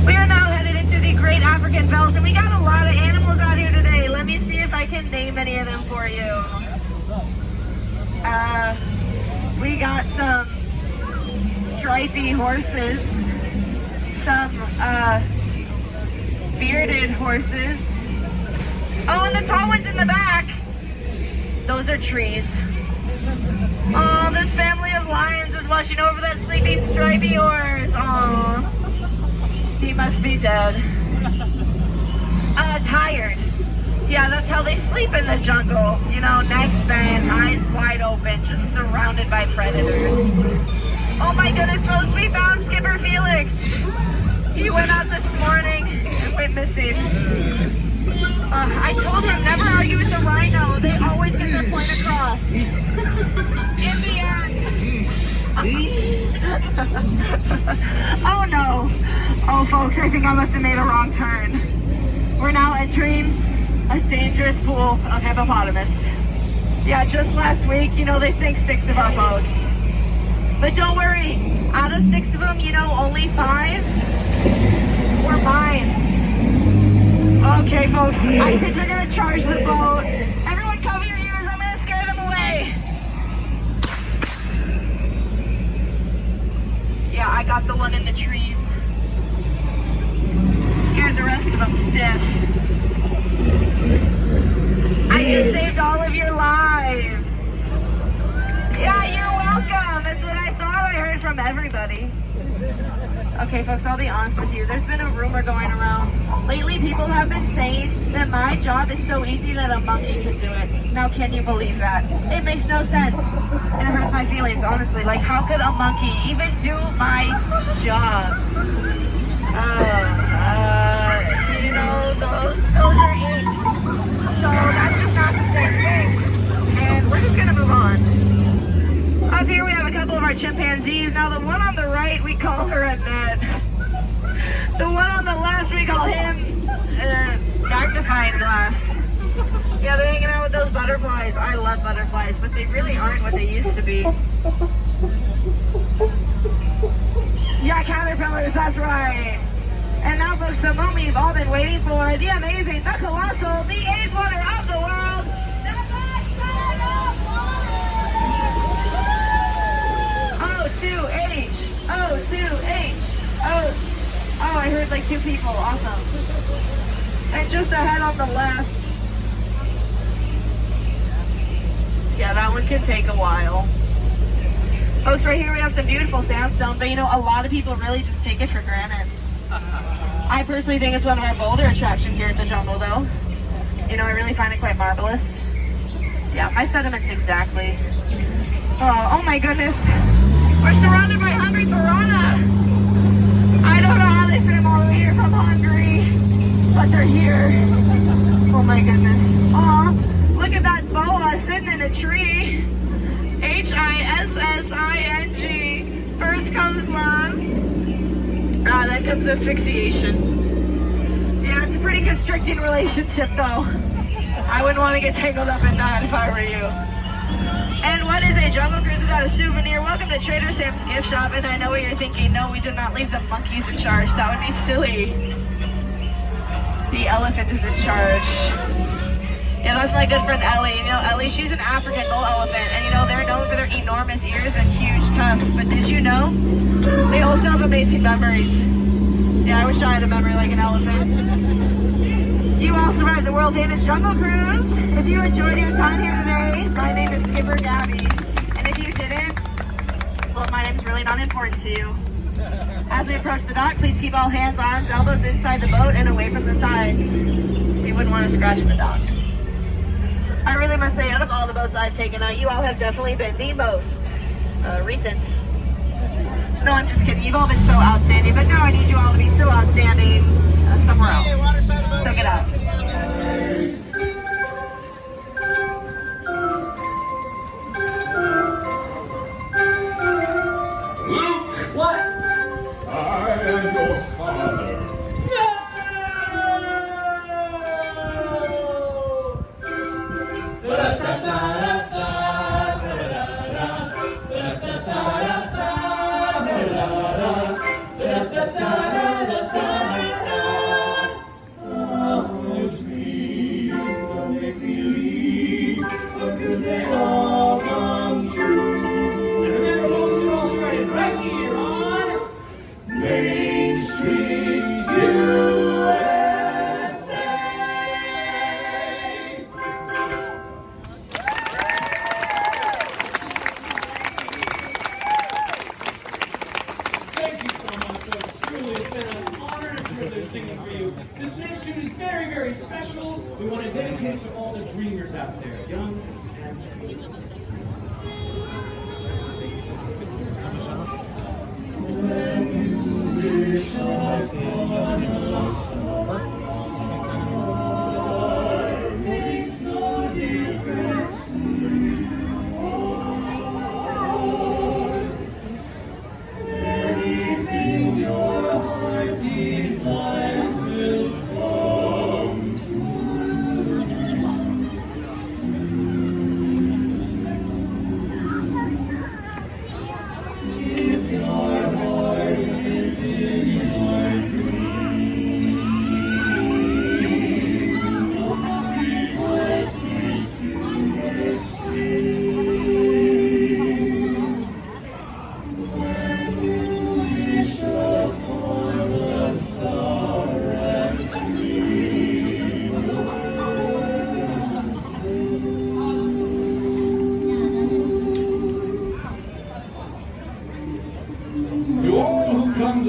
We are now headed into the Great African Belt, and we got a lot of animals out here today. Let me see if I can name any of them for you. We got some stripy horses, some bearded horses. Oh, and the tall ones in the back, those are trees. Oh, this family of lions is watching over that sleeping stripy horse. Oh, he must be dead. Tired. Yeah, that's how they sleep in the jungle. You know, necks bent, eyes wide open, just surrounded by predators. Oh my goodness, folks, we found Skipper Felix. He went out this morning and went missing. I told him never argue with the rhino. They always get their point across. In the end. Oh no. Oh folks, I think I must have made a wrong turn. We're now entering a dangerous pool of hippopotamus. Yeah, just last week, you know, they sank 6 of our boats. But don't worry, out of 6 of them, you know, only 5 were mine. Okay, folks, I think we're gonna charge the boat. Everyone cover your ears, I'm gonna scare them away. Yeah, I got the one in the trees. most of them stiff. I just saved all of your lives. Yeah, you're welcome. That's what I thought I heard from everybody. Okay, folks, I'll be honest with you. There's been a rumor going around. Lately, people have been saying that my job is so easy that a monkey could do it. Now, can you believe that? It makes no sense. And it hurts my feelings, honestly. Like, how could a monkey even do my job? You know, those are apes. So that's just not the same thing. And we're just gonna move on. Up here we have a couple of our chimpanzees. Now the one on the right, we call her Annette. The one on the left, we call him magnifying glass. Yeah, they're hanging out with those butterflies. I love butterflies, but they really aren't what they used to be. Yeah, caterpillars, that's right. And now, folks, the moment you've all been waiting for, the amazing, the colossal, the eighth wonder of the world, the O2H. O2H. Oh, I heard like 2 people. Awesome. And just ahead on the left. Yeah, that one can take a while. Folks, right here we have some beautiful sandstone, but you know, a lot of people really just take it for granted. I personally think it's one of our bolder attractions here at the jungle, though. You know, I really find it quite marvelous. Yeah, my sentiments exactly. Oh my goodness. We're surrounded by hungry piranha. I don't know how they swim all the way here from Hungary, but they're here. Oh my goodness. Aw, look at that boa sitting in a tree. H-I-S-S-I-N-G. First comes love. Then comes asphyxiation. Yeah, it's a pretty constricting relationship, though. I wouldn't want to get tangled up in that if I were you. And what is a jungle cruise without a souvenir? Welcome to Trader Sam's gift shop. And I know what you're thinking. No, we did not leave the monkeys in charge. That would be silly. The elephant is in charge. Yeah, that's my good friend Ellie. You know, Ellie, she's an African bull elephant. And you know, they're known for their enormous ears and huge tusks. But did you know? They also have amazing memories. Yeah, I wish I had a memory like an elephant. You all survived the world famous jungle cruise. If you enjoyed your time here today, my name is Skipper Gabby. And if you didn't, well, my name's really not important to you. As we approach the dock, please keep all hands, arms, elbows inside the boat and away from the side. We wouldn't want to scratch the dock. I really must say, out of all the boats I've taken out, you all have definitely been the most recent. No, I'm just kidding. You've all been so outstanding, but now I need you all to be so outstanding somewhere else. So get out. Luke! What? I am your father. This next tune is very, very special. We want to dedicate it to all the dreamers out there, young and when you wish I makes no difference to you. Anything your heart desires will come true.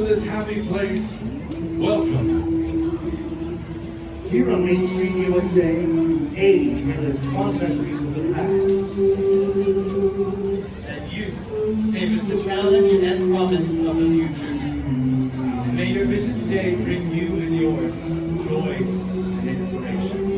this happy place, welcome. Here on Main Street, USA, age relives fond memories of the past. And youth savors the challenge and promise of the future. May your visit today bring you and yours joy and inspiration.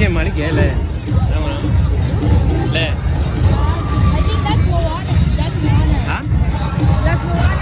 Che mà đi ghé lẹ. Đâu mà. Lẹ. I think that's Moana. That's Moana. Hả? That's Moana.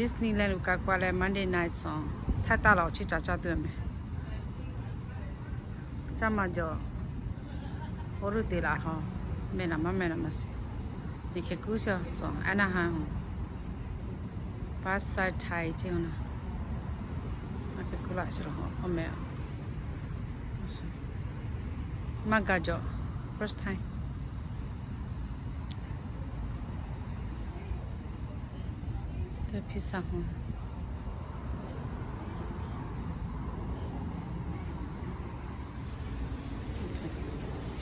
Disneyland ကိုကွာလဲ Monday night song 太大了去找对没这么就我都对了哈没那么事你去故乡上安那哈巴塞台这样呢那个过来是了哈我没有马嘎就 first time这披萨哈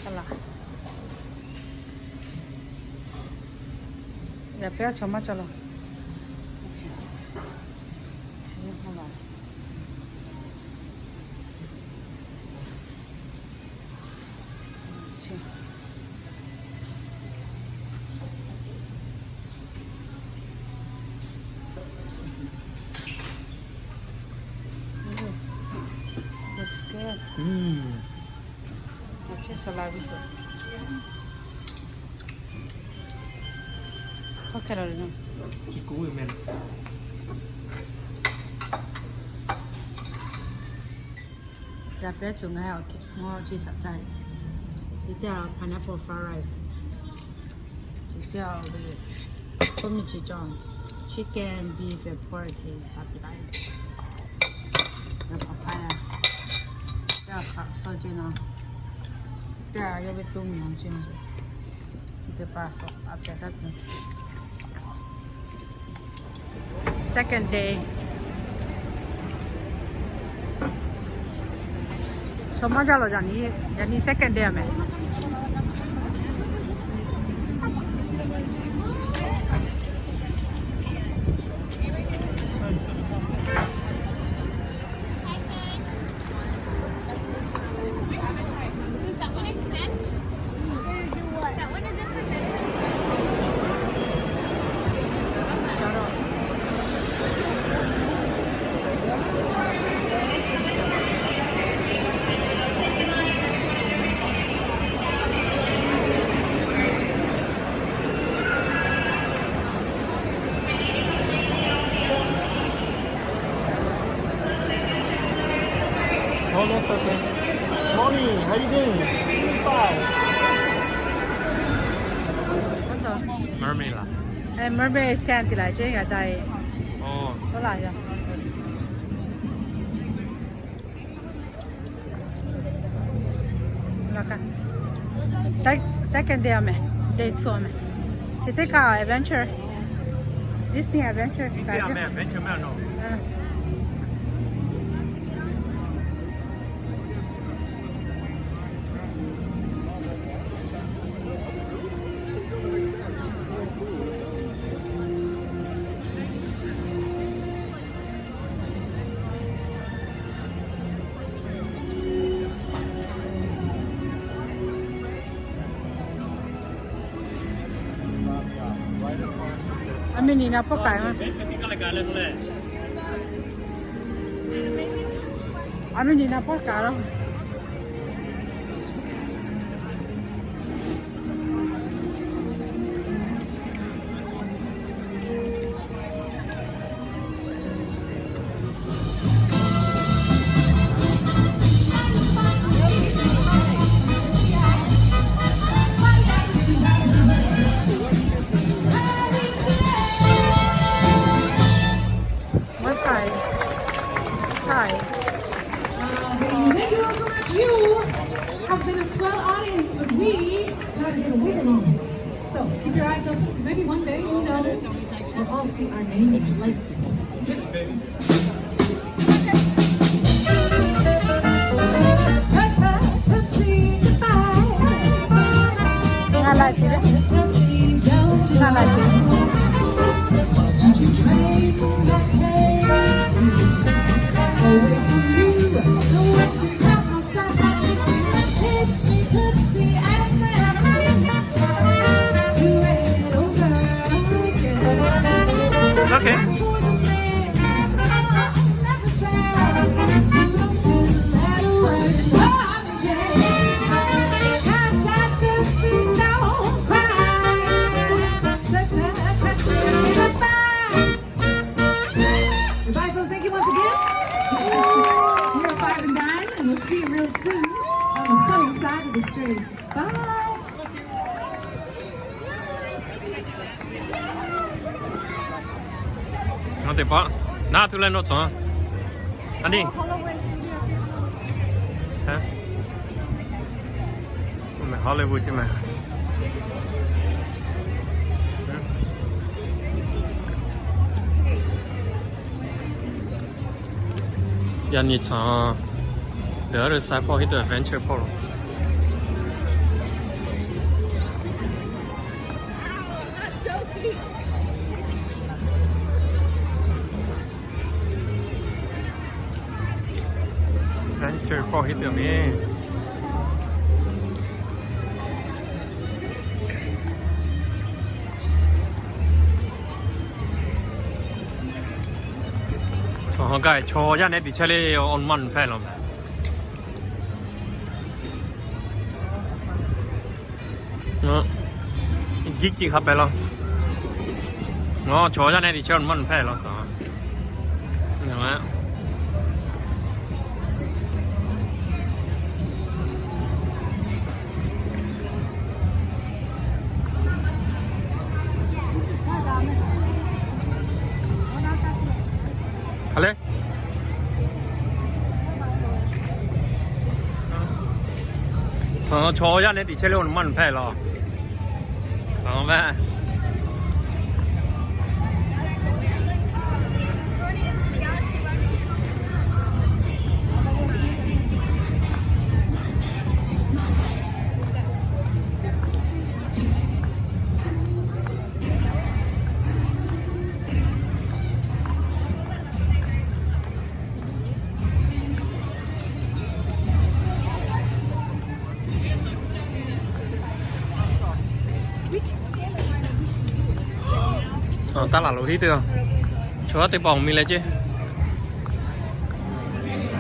好了也不要吵嘛着了好了looks good acceso la viso ok rồi nè cái cú của mình ya bé chúng ngay ok ngon chi sạch chay đi theo pineapple fried rice đi theo tôm chi chong chicken beef and pork thì sắp bị lại ya papaya ya khá sôi chi nó ya yo biết tôm nhom chi nó te paso a pesar second day 정말 잘 오자니 야니 second day 하면 Oh, no, it's okay. Mommy, how you doing? Bye. What's up? Mermaid lah. Mermaid 现在来这个在哦，多来着。Makan. Second day me, day 2 me. C'était quoi adventure? Disney adventure. Disney adventure me no. Amin na po kayo. Amin na po kayo. Thank you all so much. You have been a swell audience, but we gotta get a rhythm on. So keep your eyes open, because maybe one day, who knows, we'll all see our name in lights. Choo-choo train that takes me away from you. Towards the top of Southampton, kiss me, tootsie, and then do it over again. Okay. Watch for the man, never fail. You don't put that away. Tootsie, don't cry. Tootsie, goodbye. guys soon on the sunny side of the street. Bye. Nó thì bỏ na tu lên nó chọn anh đi hả mày Hollywood chứ mày giờ nhỉ chọn đỡ được sai bỏ hết từ adventure bỏ rồi adventure bỏ hết từ này họ cái cho ra này thì chơi lên on man phải không? Nó gigi khác phải không? Nó cho ra này thì chơi on man phải không? Đúng không? Hả? 저 안에 디체레오는 만 패러. 왜? Ta là lối đi tường chúa tay bỏng mình lấy chứ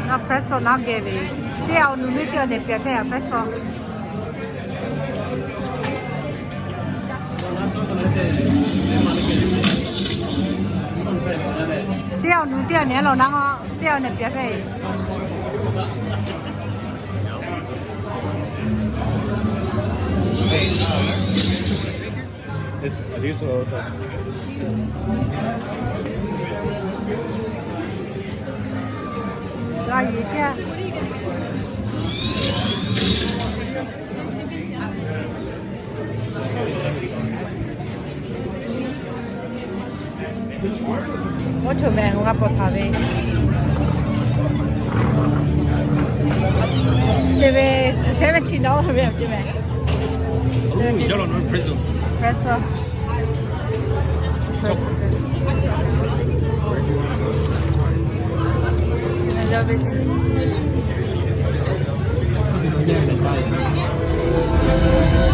nó pretzel nó ghê đi tiêu nụ nước tiêu để bẻ bẻ pretzel tiêu nụ tiêu này là nó tiêu này bẻ bẻ These are also. Là gì chứ? Ủa chỗ mẹ không gặp thà về. Chị về $17 về chị mẹ. Cho nó pretzel. Pretzel.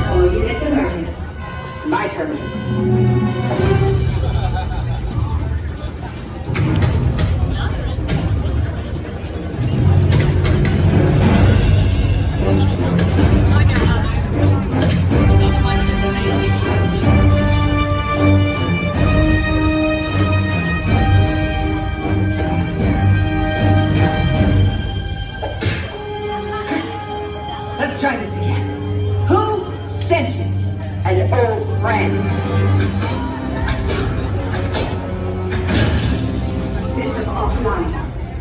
All units alerted. My turn. Let's try this again. Who sent you? An old friend. System offline.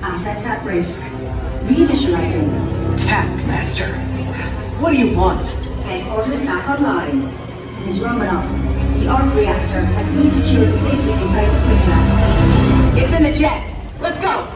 Assets at risk. Reinitializing. Taskmaster. What do you want? Headquarters back online. Ms. Romanoff, the arc reactor has been secured safely inside the plant. It's in the jet. Let's go.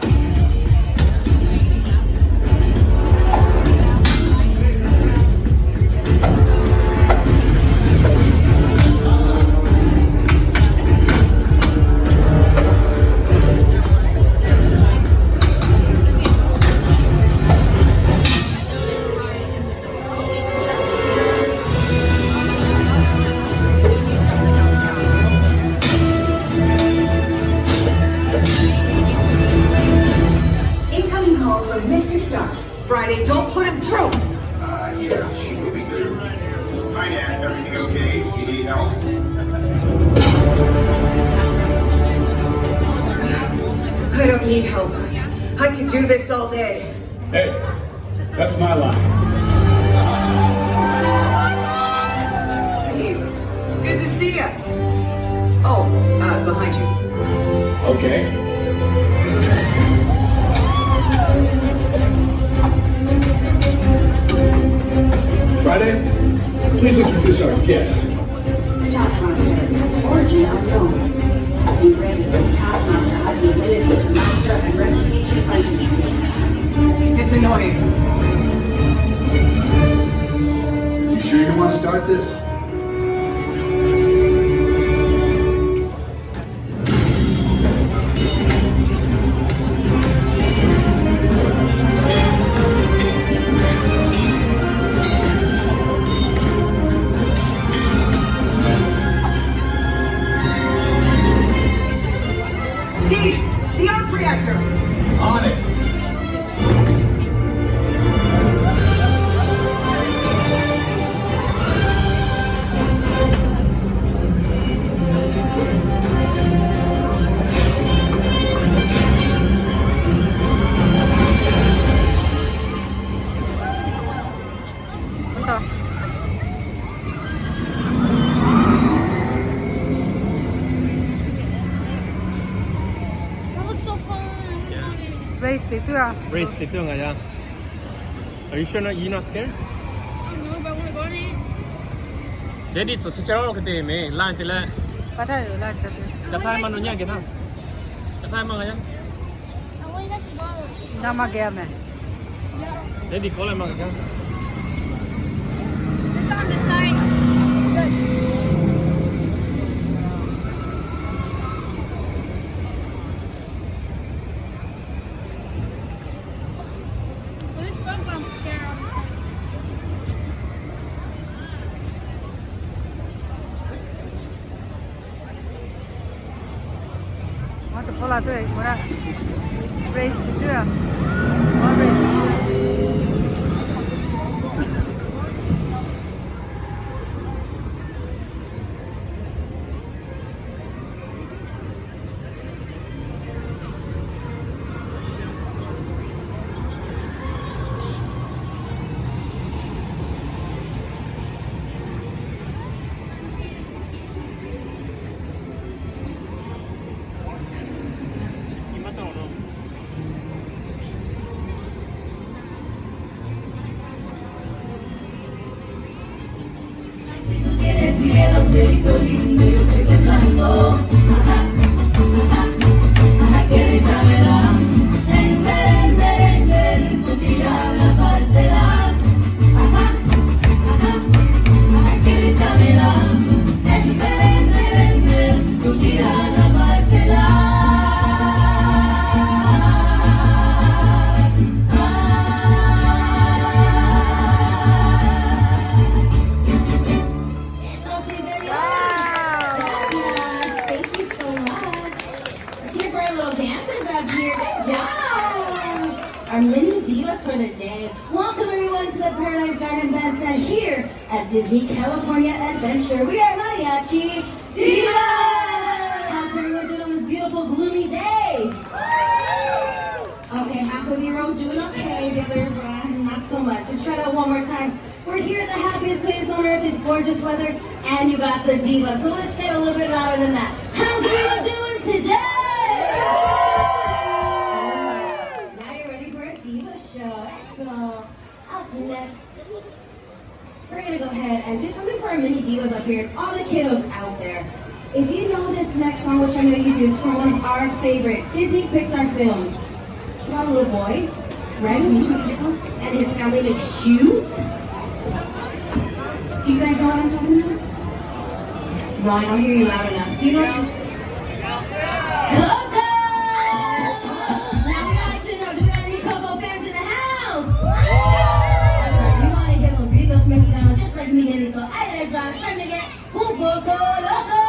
Friday, don't put him through! Yeah, she will be through. Hi, Dad. Everything okay? You need help? I don't need help. I could do this all day. Hey, That's my line. Steve, good to see you. Oh, behind you. Okay. Friday, please introduce our guest. Taskmaster, origin unknown. Be ready. Taskmaster has the ability to master and replicate your fighting skills. It's annoying. You sure you want to start this? Steve, the arc reactor. On it. That looks so fun. Race đi tưa. Race thì tương à ya. Are you sure you're not scared? I don't know, but I want to go on it. Daddy so chicharo cái gì mày lan thì là. Có thể là Cái thai mà nó nhẹ cái thằng. Cái thai mà cái nhá. I want you guys to go. ra mà game này. Daddy có lại mà cái. Look on the side. Look. Well, it's fun, but I'm scared on the side. Nó tập có là tôi ấy, ra. Race đi tưa. Có race. Tienes miedo, cerito lindo, yo soy de blanco. Qué risa me da. En tu tira la parcela. Qué risa me da. En tu tira la parcela. Our mini divas for the day. Welcome everyone to the Paradise Garden Bandstand here at Disney California Adventure. We are Mariachi Divas! How's everyone doing on this beautiful gloomy day? Okay, half of you are doing okay, the other not so much. Let's try that one more time. We're here at the happiest place on earth. It's gorgeous weather and you got the divas. So let's get a little bit louder than that. How's everyone doing today? Up next, we're gonna go ahead and do something for our mini divas up here and all the kiddos out there. If you know this next song, which I know you do, it's from one of our favorite Disney Pixar films. It's about a little boy, right? And his family makes shoes. Do you guys know what I'm talking about? No, I don't hear you loud enough. Do you know what you... Coco! Now we like to know, do we got any Coco fans in the house? We want to hear those gritos mexicanos just like me and Rico. Ahí les va, time to get un poco loco.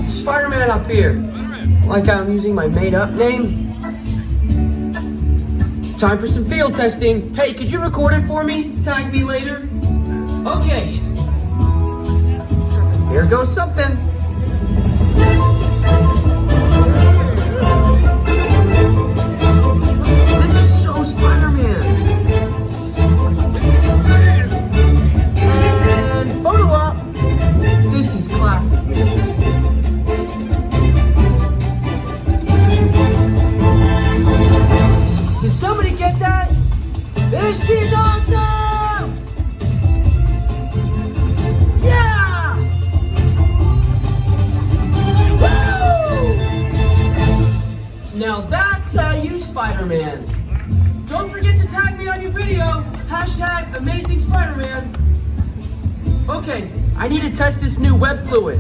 Spider-Man up here. Like I'm using my made-up name. Time for some field testing. Hey, could you record it for me? Tag me later. Okay. Here goes something. This is so Spider-Man. And photo op. This is classic. Did somebody get that? This is awesome! Yeah! Woo! Now that's how you Spider-Man. Don't forget to tag me on your video. Hashtag Amazing Spider-Man. Okay, I need to test this new web fluid.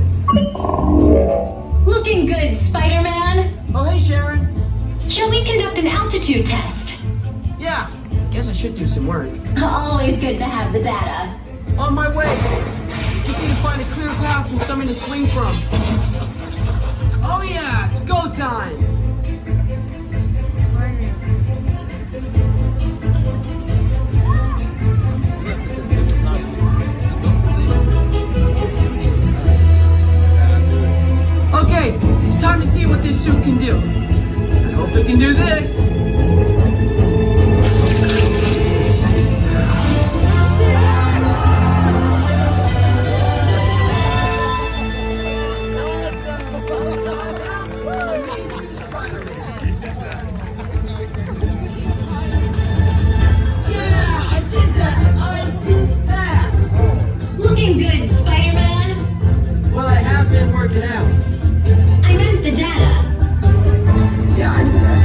Looking good, Spider-Man. Oh, hey, Sharon. Shall we conduct an altitude test? Yeah, I guess I should do some work. Always good to have the data. On my way. Just need to find a clear path for something to swing from. Oh yeah, it's go time. Okay, it's time to see what this suit can do. I hope it can do this. Looking good, Spider-Man. Well, I have been working out. I meant the data. Yeah, I knew that.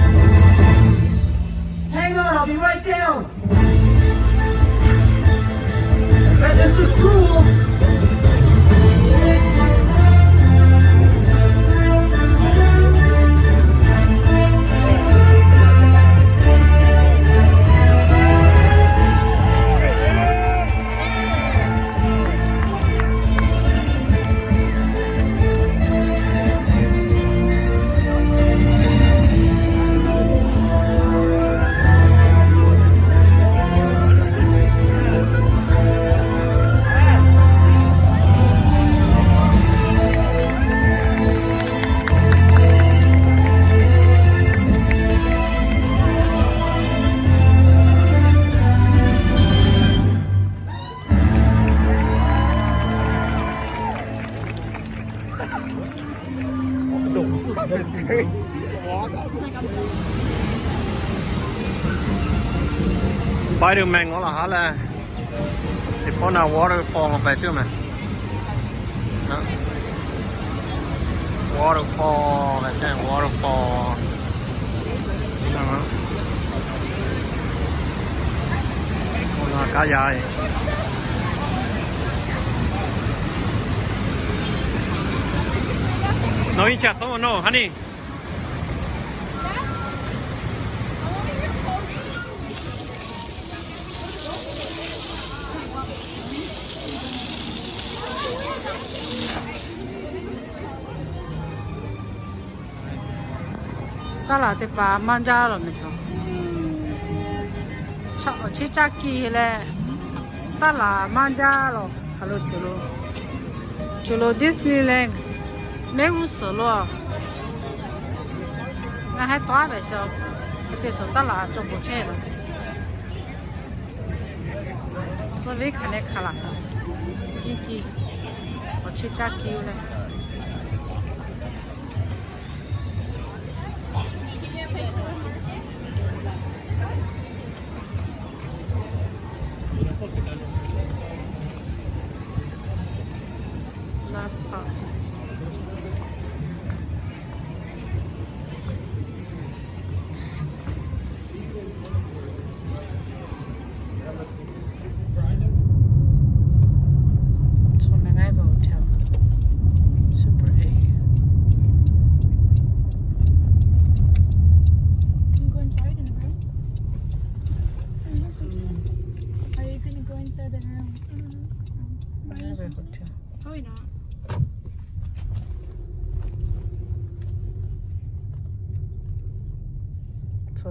Hang on, I'll be right down. I bet this looks cool. That's crazy. Spider-Man ngó là hả là thì có nào waterfall mà phải chưa mà đó. Waterfall là cái waterfall đó. Con là cá dài. No hinchazo, no, honey. Đó là thịt và mangia rồi mình xong. 我去炸鸡嘞，到哪满家了，还有去了迪士尼嘞，没五十了，俺还多不少，我得说到哪走不去了，所以看来看了，鸡，我去炸鸡嘞。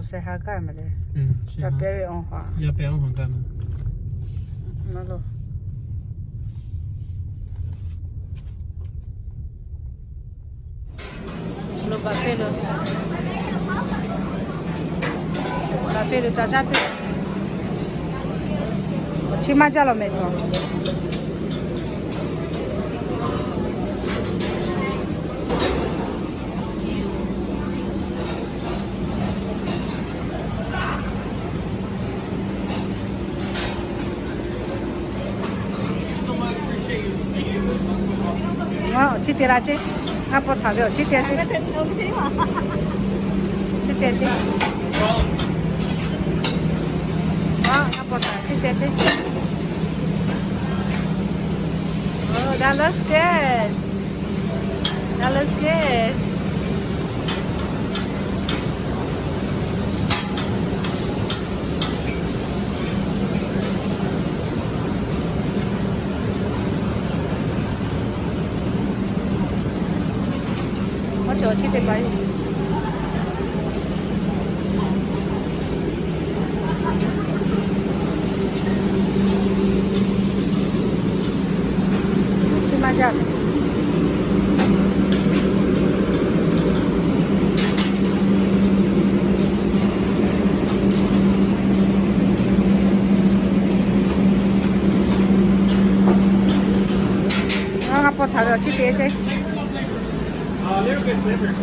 说还干么的？要别人话。要别人话干嘛？那喽。了把费了，把费了咋的？起码叫了没错。去点垃圾，俺不擦掉，去点去。去点去。啊，俺不擦，去点去。Oh, that looks good. That looks good. Cho chị để bay. Chị mà chặt. Nó ngập vào thảo chị bé chứ. A little bit flavored.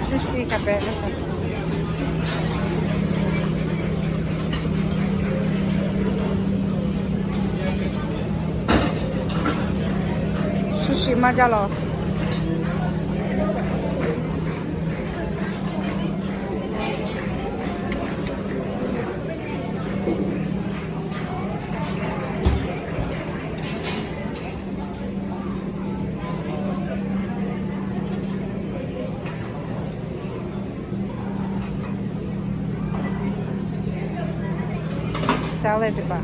Sushi cà phê sushi mà ra lò salad ba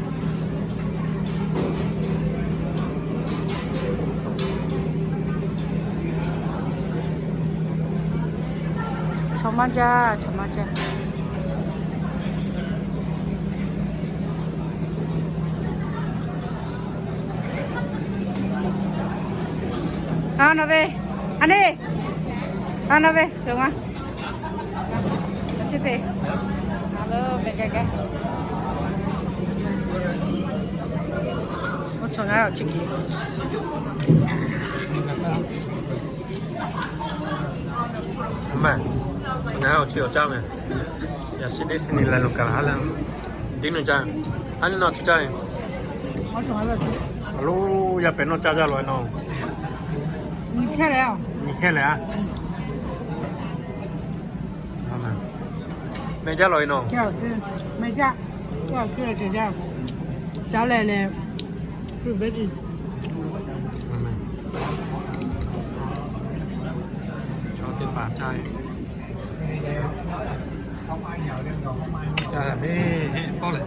Chomaja. Kau nak be? Ane? Kau nak be? Cuma. Macam tu. Halo, begak. Aku cakap aku ciki. Mà nào chiều cha mày ya si Disney là lúc cả là tin nó cha anh nó cha alo ya pe nó cha rồi nó你看了？你看了啊没家rồi nó 挺好吃，没家，挺好吃的这点，小奶奶准备的。cho tiền bạc trai Chà, mê, bao này.